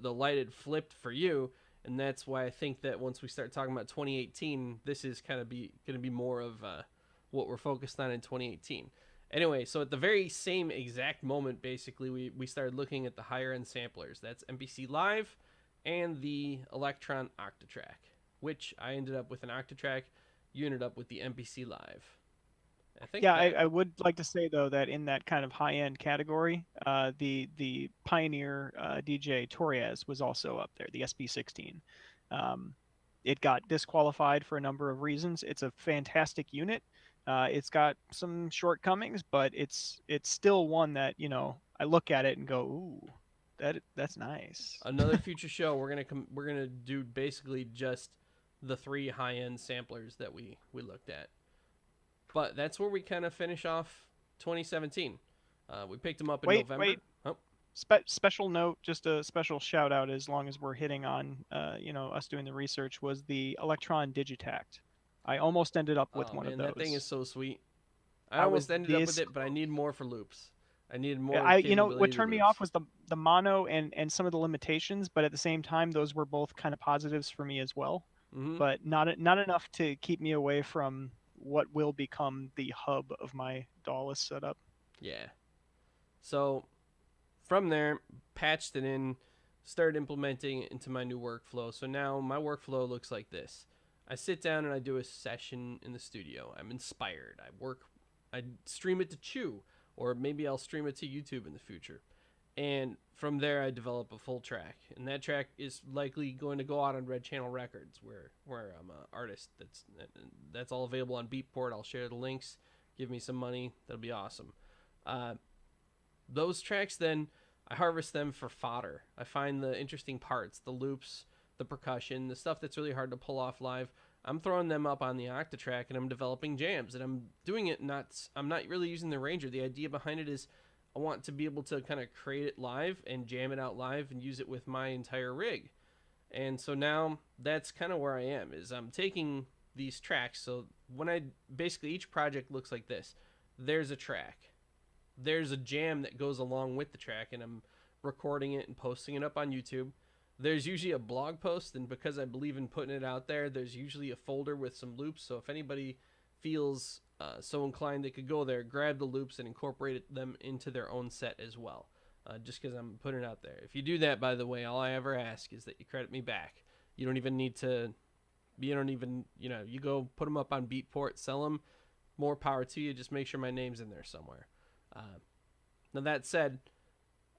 the light had flipped for you, and that's why I think that once we start talking about 2018, this is kind of be going to be more of what we're focused on in 2018. Anyway, so at the very same exact moment, basically, we started looking at the higher end samplers. That's MPC Live and the Electron Octatrack, which I ended up with an Octatrack. You ended up with the MPC Live. I think Yeah, that. I would like to say though that in that kind of high end category, the Pioneer DJ Torres was also up there, the SB16. Um, it got disqualified for a number of reasons. It's a fantastic unit. It's got some shortcomings, but it's still one that I look at it and go, ooh, that's nice. Another future show, we're gonna do basically just the three high end samplers that we looked at. But that's where we kind of finish off 2017. We picked them up in Wait, November. wait. Oh, Special note, just a special shout out, as long as we're hitting on, us doing the research, was the Electron Digitact. I almost ended up with oh one of man, that thing is those. so sweet. I I was almost ended up with this it, but I need more for loops. I needed more I what capability to turned me off loops. was the mono and some of the limitations, but at the same time, those were both kind of positives for me as well. Mm-hmm. But not enough to keep me away from what will become the hub of my DAWless setup. Yeah. So from there, patched it in, started implementing it into my new workflow. So now my workflow looks like this. I sit down and I do a session in the studio. I'm inspired. I stream it to Chew, or maybe I'll stream it to YouTube in the future. And from there, I develop a full track, and that track is likely going to go out on Red Channel Records, where I'm an artist. That's all available on Beatport. I'll share the links. Give me some money. That'll be awesome. Uh, those tracks, then I harvest them for fodder. I find the interesting parts, the loops, the percussion, the stuff that's really hard to pull off live. I'm throwing them up on the Octatrack and I'm developing jams, and I'm doing it I'm not really using the arranger. The idea behind it is I want to be able to kind of create it live and jam it out live and use it with my entire rig. And so now that's kind of where I am, is I'm taking these tracks. So when I basically, each project looks like this. There's a track. There's a jam that goes along with the track, and I'm recording it and posting it up on YouTube. There's usually a blog post, and because I believe in putting it out there, there's usually a folder with some loops. So if anybody feels so inclined, they could go there, grab the loops, and incorporate them into their own set as well. Just because I'm putting it out there. If you do that, by the way, all I ever ask is that you credit me back. You don't even need to. You don't even. You go put them up on Beatport, sell them. More power to you. Just make sure my name's in there somewhere. Now that said,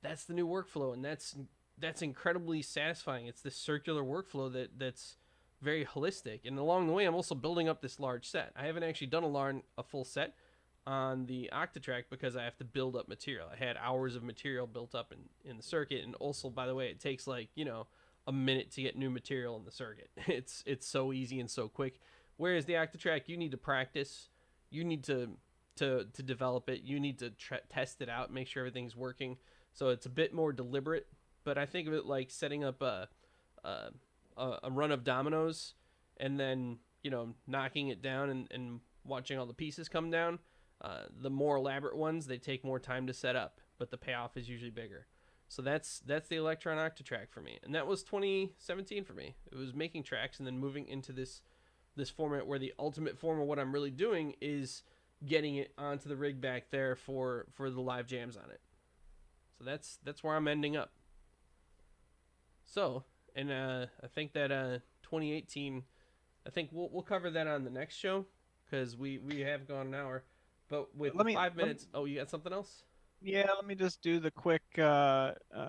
that's the new workflow, and that's incredibly satisfying. It's this circular workflow that's very holistic. And along the way, I'm also building up this large set. I haven't actually done a full set on the Octatrack because I have to build up material. I had hours of material built up in the circuit, and also, by the way, it takes like a minute to get new material in the circuit. It's so easy and so quick. Whereas the Octatrack, you need to practice. You need to develop it. You need to test it out, make sure everything's working. So it's a bit more deliberate. But I think of it like setting up a run of dominoes, and then knocking it down and watching all the pieces come down. The more elaborate ones, they take more time to set up, but the payoff is usually bigger. So that's the Electron Octatrack for me, and that was 2017 for me. It was making tracks and then moving into this format where the ultimate form of what I'm really doing is getting it onto the rig back there for the live jams on it. So that's where I'm ending up. So, and I think that 2018, I think we'll cover that on the next show because we have gone an hour, but with Let the me, 5 minutes. Oh, you got something else? yeah, let me just do the quick.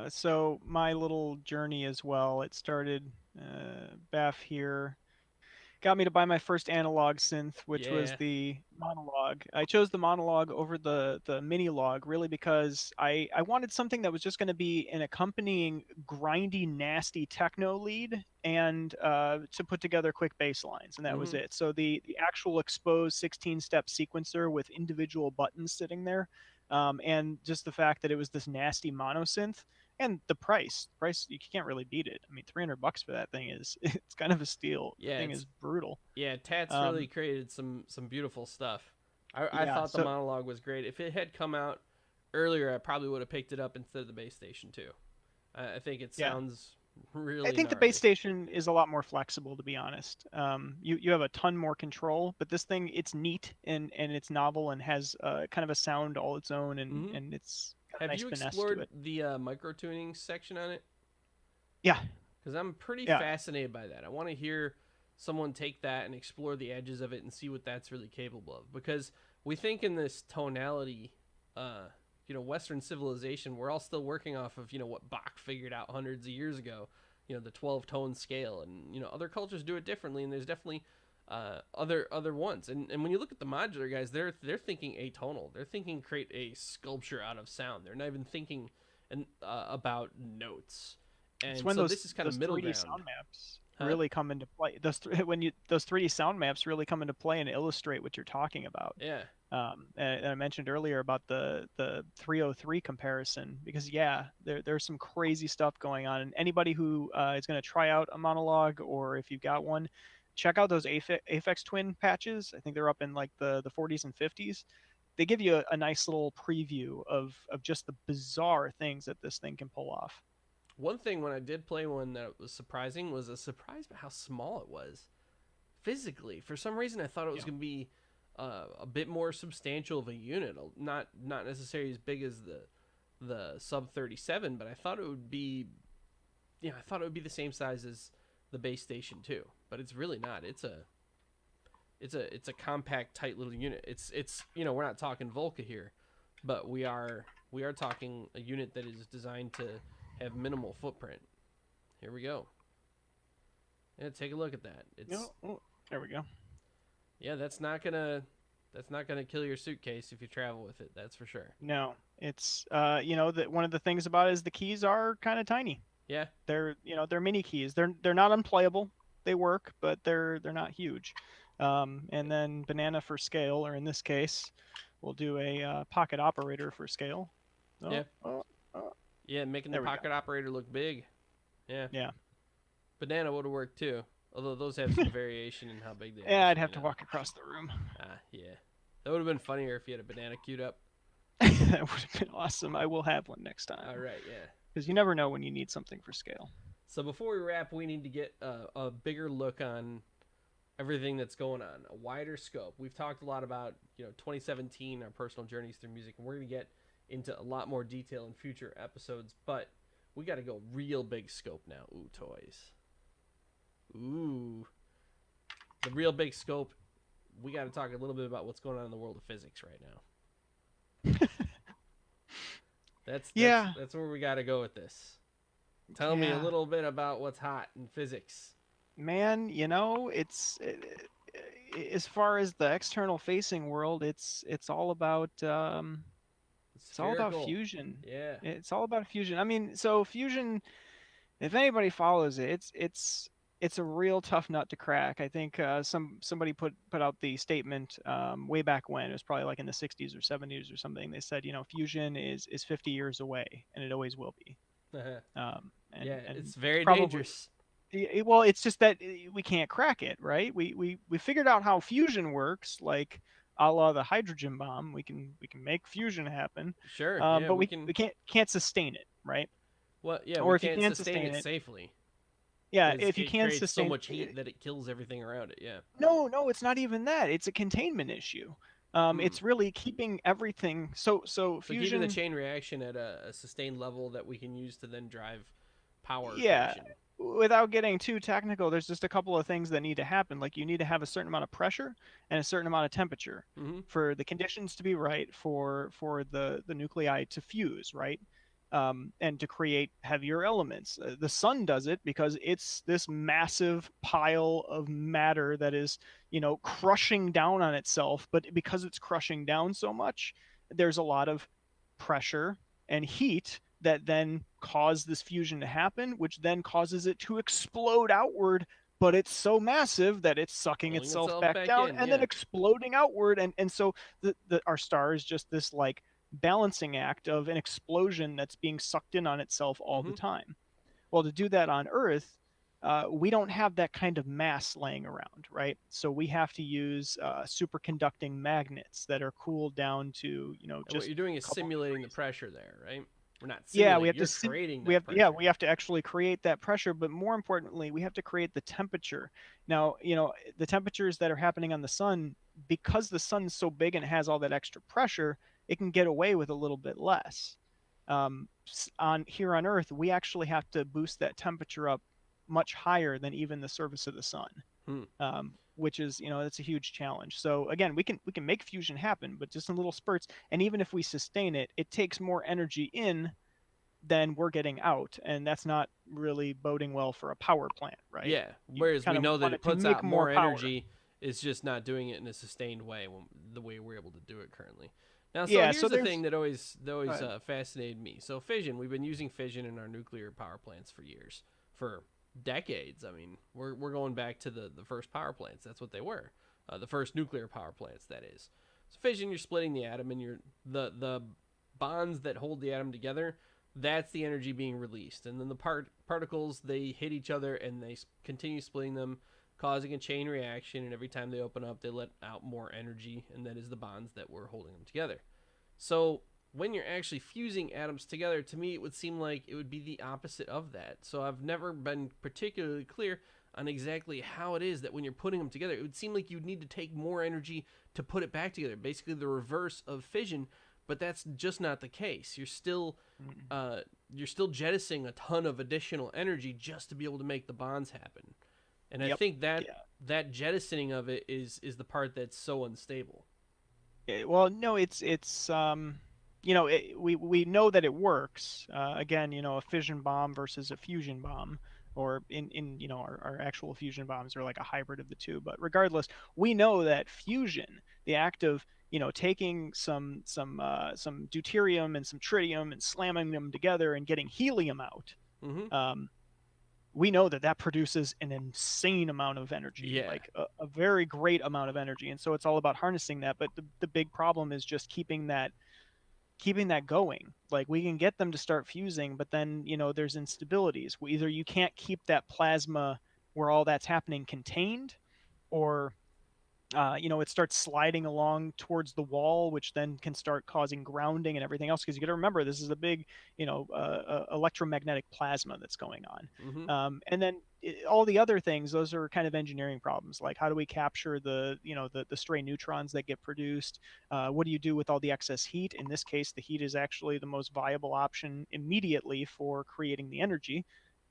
So my little journey as well. It started Baf here got me to buy my first analog synth, which was Yeah. the monologue. I chose the monologue over the mini log really because I wanted something that was just going to be an accompanying grindy, nasty techno lead and to put together quick bass lines, and that was Mm-hmm. it. So the actual exposed 16-step sequencer with individual buttons sitting there, and just the fact that it was this nasty mono synth and the price you can't really beat it. I mean, $300 for that thing is it's kind of a steal. The Yeah, thing it's is brutal. yeah. Tats really Um, created some beautiful stuff. I yeah. thought the So monologue was great. If it had come out earlier, I probably would have picked it up instead of the base station too. I think it yeah, sounds I really think the base gnarly. station is a lot more flexible, to be honest. You have a ton more control, but this thing it's neat and it's novel and has kind of a sound all its own, Mm-hmm. and it's got a Have nice you finesse to explored it. the micro tuning section on it? Yeah, Because I'm pretty yeah. fascinated by that. I want to hear someone take that and explore the edges of it and see what that's really capable of. Because we think in this tonality, uh, Western civilization, we're all still working off of what Bach figured out hundreds of years ago. The 12-tone scale, and other cultures do it differently, and there's definitely other ones. And when you look at the modular guys, they're thinking atonal. They're thinking create a sculpture out of sound. They're not even thinking about notes. It's And when so this is kind of those middle 3D ground, sound maps huh? really come into play. Those 3D sound maps really come into play and illustrate what you're talking about. Yeah. And I mentioned earlier about the 303 comparison because yeah, there's some crazy stuff going on. And anybody who is going to try out a monologue or if you've got one, check out those Aphex Twin patches. I think they're up in like the 40s and 50s. They give you a nice little preview of just the bizarre things that this thing can pull off. One thing when I did play one that was surprising was a surprise by how small it was physically. For some reason, I thought it was Yeah. going to be a bit more substantial of a unit, not necessarily as big as the sub 37, but I thought it would be I thought it would be the same size as the base station too. But it's really not. It's a compact, tight little unit. It's we're not talking Volca here, but we are talking a unit that is designed to have minimal footprint. Here we go. Yeah, take a look at that. It's Oh, there we go. yeah, that's not gonna kill your suitcase if you travel with it. That's for sure. No, it's that one of the things about it is the keys are kind of tiny. Yeah, They're mini keys. They're not unplayable. They work, but they're not huge. And then banana for scale, or in this case, we'll do a pocket operator for scale. yeah, Oh, oh, oh. yeah. Making the There we go. pocket operator look big. Yeah, Yeah. banana would have worked too. Although those have some variation in how big they Yeah, I'd actually have to walk across the room. Yeah. That would have been funnier if you had a banana queued up. That would have been awesome. I will have one next All time right, yeah. because you never know when you need something for scale. So before we wrap, we need to get a bigger look on everything that's going on, a wider scope. We've talked a lot about 2017, our personal journeys through music, and we're gonna get into a lot more detail in future episodes. But we got to go real big scope now. Ooh, toys. Ooh, the real big scope. We got to talk a little bit about what's going on in the world of physics right now. That's that's Yeah, that's where we got to go with this. Tell me a yeah, little bit about what's hot in physics. man. As far as the external facing world, it's all about It's it's all about spherical. fusion. Yeah. It's all about fusion. I mean, so fusion, if anybody follows it, it's a real tough nut to crack. I think somebody put out the statement way back when it was probably like in the 60s or 70s or something. They said, fusion is 50 years away, and it always will be. Yeah, And it's it's very probably dangerous. well, it's just that we can't crack it, right? We figured out how fusion works, like a la the hydrogen bomb. We can make fusion happen, Sure. Yeah, but we we can can't sustain it, right? Well, yeah, we Or if you can't can sustain sustain it it, safely yeah, because if you it can creates so sustain, much heat that it kills everything around it. Yeah. no, no, it's not even that. It's a containment issue. Hmm. It's really keeping everything. So So keeping the fusion, chain reaction at a sustained level that we can use to then drive power yeah. creation. Without getting too technical, there's just a couple of things that need to happen. Like you need to have a certain amount of pressure and a certain amount of temperature Hmm. for the conditions to be right for the nuclei to fuse, right? And to create heavier elements. The sun does it because it's this massive pile of matter that is, crushing down on itself. But because it's crushing down so much, there's a lot of pressure and heat that then cause this fusion to happen, which then causes it to explode outward. But it's so massive that it's sucking Pulling itself itself back back down in. and then Yeah. exploding outward. And so our star is just this like balancing act of an explosion that's being sucked in on itself all the Hmm. time. Well, to do that on Earth, we don't have that kind of mass laying around, right? So we have to use superconducting magnets that are cooled down to, And what just you're doing is a couple simulating the degrees. pressure there, right? We're not Yeah, we simulating. have You're creating that pressure. we have to actually create that pressure, but more importantly, we have to create the temperature. Now, the temperatures that are happening on the sun, because the sun's so big and has all that extra pressure, it can get away with a little bit less. On here on Earth, we actually have to boost that temperature up much higher than even the surface of the sun, Hmm. which is, that's a huge challenge. So again, we can make fusion happen, but just in little spurts. And even if we sustain it, it takes more energy in than we're getting out, and that's not really boding well for a power plant, right? Yeah. You Whereas kind we of know that want it it to puts make out more more power. energy. It's just not doing it in a sustained way, the way we're able to do it currently. Now, so Yeah, so here's the thing there's that always uh, fascinated me. So fission, we've been using fission in our nuclear power plants for years, for decades. I mean, we're going back to the first power plants. That's what they were, the first nuclear power plants. That is. So fission, you're splitting the atom, and you're the bonds that hold the atom together. That's the energy being released, and then the particles, they hit each other and they continue splitting them, causing a chain reaction, and every time they open up they let out more energy, and that is the bonds that were holding them together. So when you're actually fusing atoms together, to me it would seem like it would be the opposite of that. So I've never been particularly clear on exactly how it is that when you're putting them together, it would seem like you'd need to take more energy to put it back together, basically the reverse of fission. But that's just not the case. Uh, you're still jettisoning a ton of additional energy just to be able to make the bonds happen. And I yep. think that Yeah. that jettisoning of it is the part that's so unstable. Well, no, we know that it works. Again, a fission bomb versus a fusion bomb, or in our actual fusion bombs are like a hybrid of the two. But regardless, we know that fusion, the act of taking some deuterium and some tritium and slamming them together and getting helium out, Mm-hmm. um, we know that that produces an insane amount of energy, Yeah. like a very great amount of energy. And so it's all about harnessing that. But the big problem is just keeping that going. Like we can get them to start fusing, but then there's instabilities. Either you can't keep that plasma where all that's happening contained, or it starts sliding along towards the wall, which then can start causing grounding and everything else. Because you got to remember, this is a big, electromagnetic plasma that's going on. Mm-hmm. And then all the other things, those are kind of engineering problems. Like how do we capture the stray neutrons that get produced? What do you do with all the excess heat? In this case, the heat is actually the most viable option immediately for creating the energy.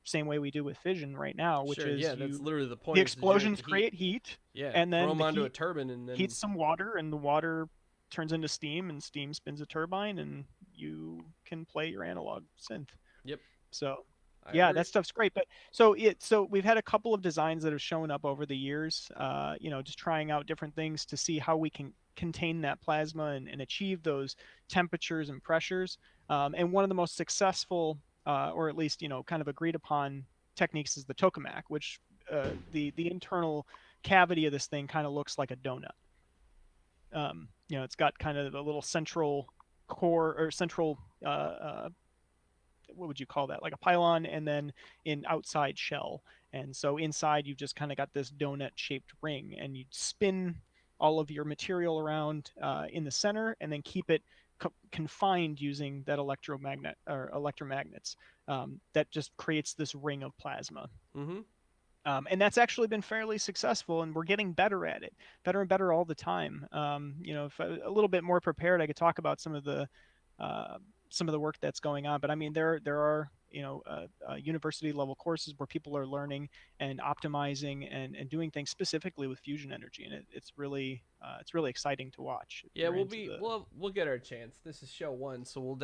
Same way we do with fission right now, which Sure. is Yeah. That's literally the the point, is to generate explosions the heat. create heat, Yeah. and Throw then them the onto a heat turbine, and heats then some water, and the water turns into steam, and steam spins a turbine, and you can play your analog synth. yep. So I yeah, agree. that stuff's great. But so we've had a couple of designs that have shown up over the years, just trying out different things to see how we can contain that plasma and achieve those temperatures and pressures. And one of the most successful, or at least kind of agreed upon techniques, is the tokamak, which the internal cavity of this thing kind of looks like a donut. It's got kind of a little central core, or central, what would you call that, like a pylon, and then an outside shell. And so inside you've just kind of got this donut shaped ring, and you spin all of your material around in the center, and then keep it confined using that electromagnet or electromagnets. That just creates this ring of plasma. Mm-hmm. And that's actually been fairly successful, and we're getting better at it, better and better all the time. If a little bit more prepared, I could talk about uh, some of the work that's going on. But I mean, there are university level courses where people are learning and optimizing and doing things specifically with fusion energy, and it's really exciting to watch if Yeah, you're into the. we'll get our chance. This is show one, so we'll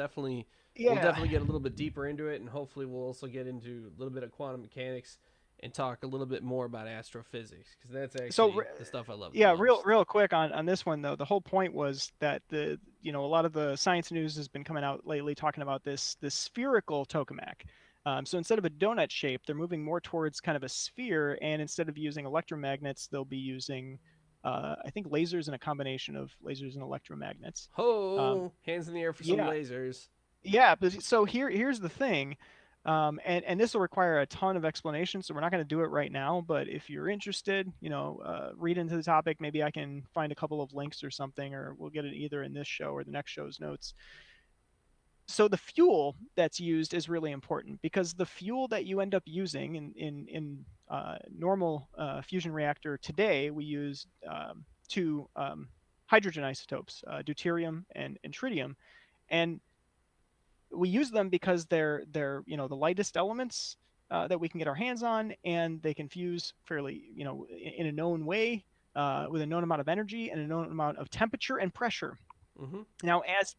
Yeah. definitely get a little bit deeper into it, and hopefully we'll also get into a little bit of quantum mechanics and talk a little bit more about astrophysics, because that's So actually the stuff I love the yeah, most. real quick on this one though. The whole point was that a lot of the science news has been coming out lately talking about this spherical tokamak. So instead of a donut shape, they're moving more towards kind of a sphere, and instead of using electromagnets, they'll be using I think lasers and a combination of lasers and electromagnets. Um, Ho! Hands in the air for some yeah, lasers. yeah, but so here's the thing, and this will require a ton of explanation, so we're not going to do it right now. But if you're interested, read into the topic. Maybe I can find a couple of links or something, or we'll get it either in this show or the next show's notes. So the fuel that's used is really important because the fuel that you end up using in normal fusion reactor today, we use two hydrogen isotopes, deuterium and tritium, and we use them because they're the lightest elements that we can get our hands on, and they can fuse fairly in a known way with a known amount of energy and a known amount of temperature and pressure. Mm-hmm. Now, as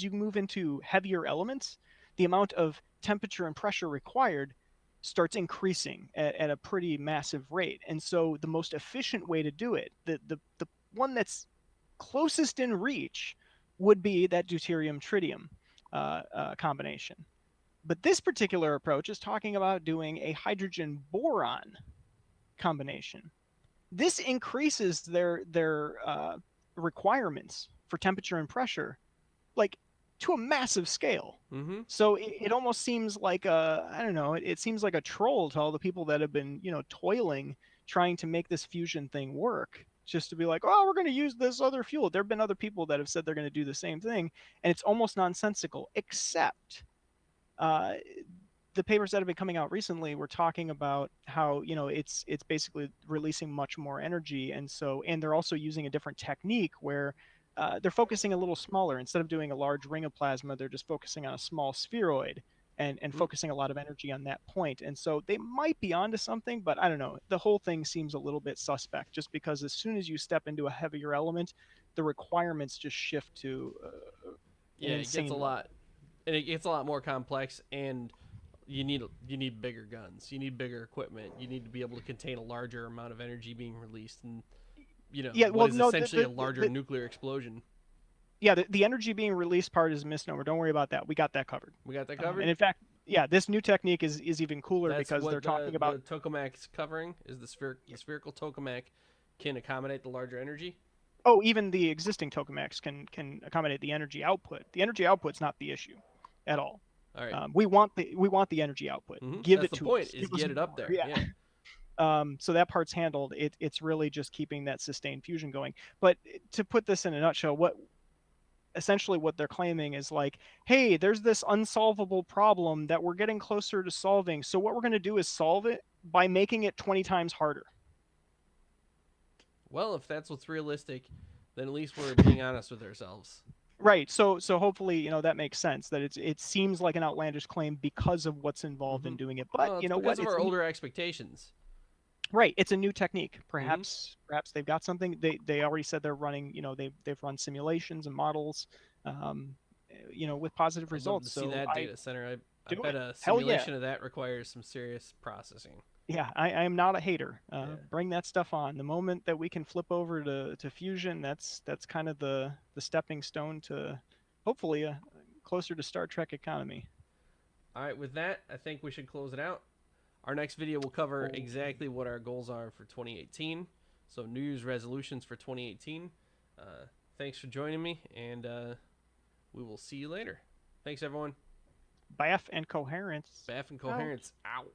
you move into heavier elements, the amount of temperature and pressure required starts increasing at a pretty massive rate. And so the most efficient way to do it, the one that's closest in reach, would be that deuterium tritium combination. But this particular approach is talking about doing a hydrogen boron combination. This increases their requirements for temperature and pressure, like, to a massive scale. Mm-hmm. So it almost seems like I don't know, it seems like a troll to all the people that have been toiling trying to make this fusion thing work, just to be like, oh, we're going to use this other fuel. There have been other people that have said they're going to do the same thing, and it's almost nonsensical. Except uh, the papers that have been coming out recently were talking about how it's basically releasing much more energy, and they're also using a different technique where they're focusing a little smaller. Instead of doing a large ring of plasma, they're just focusing on a small spheroid and Mm. focusing a lot of energy on that point. And so they might be onto something, but I don't know. The whole thing seems a little bit suspect, just because as soon as you step into a heavier element, the requirements just shift to an Yeah, it gets insane a level. lot, and it gets a lot more complex, and you need bigger guns, you need bigger equipment, you need to be able to contain a larger amount of energy being released, and Yeah, what well, is no, essentially a larger nuclear explosion. the energy being released part is a misnomer. Don't worry about that. We got that covered. We got that And covered. in fact, yeah, this new technique is even cooler That's because they're what talking about. the tokamak's covering, is the spherical tokamak can accommodate the larger energy. Oh, even the existing tokamaks can accommodate the energy output. The energy output's not the issue at all. All right. We want the energy output. Mm-hmm. Give That's it the to point, us. is Give us get it up more. there. Yeah. Yeah. So that part's handled. It's really just keeping that sustained fusion going. But to put this in a nutshell, what they're claiming is like, hey, there's this unsolvable problem that we're getting closer to solving. So what we're going to do is solve it by making it 20 times harder. Well, if that's what's realistic, then at least we're being honest with ourselves. Right. So hopefully, that makes sense, that it seems like an outlandish claim because of what's involved Mm-hmm. in doing it. But Well, you it's know because what? of our older expectations. Right. It's a new technique. Mm-hmm. Perhaps they've got something. They already said they're running, they've run simulations and models um, with positive I'd love to results. see So that I data center. I do bet it. a Hell yeah. simulation of that requires some serious processing. Yeah, I am not a hater. Yeah. Bring that stuff on. The moment that we can flip over to fusion, that's kind of the stepping stone to hopefully a closer to Star Trek economy. All right, with that, I think we should close it out. Our next video will cover Oh. exactly what our goals are for 2018. So, New Year's resolutions for 2018. Thanks for joining me, and we will see you later. Thanks, everyone. Baf and Coherence. Baf and Out. Coherence out.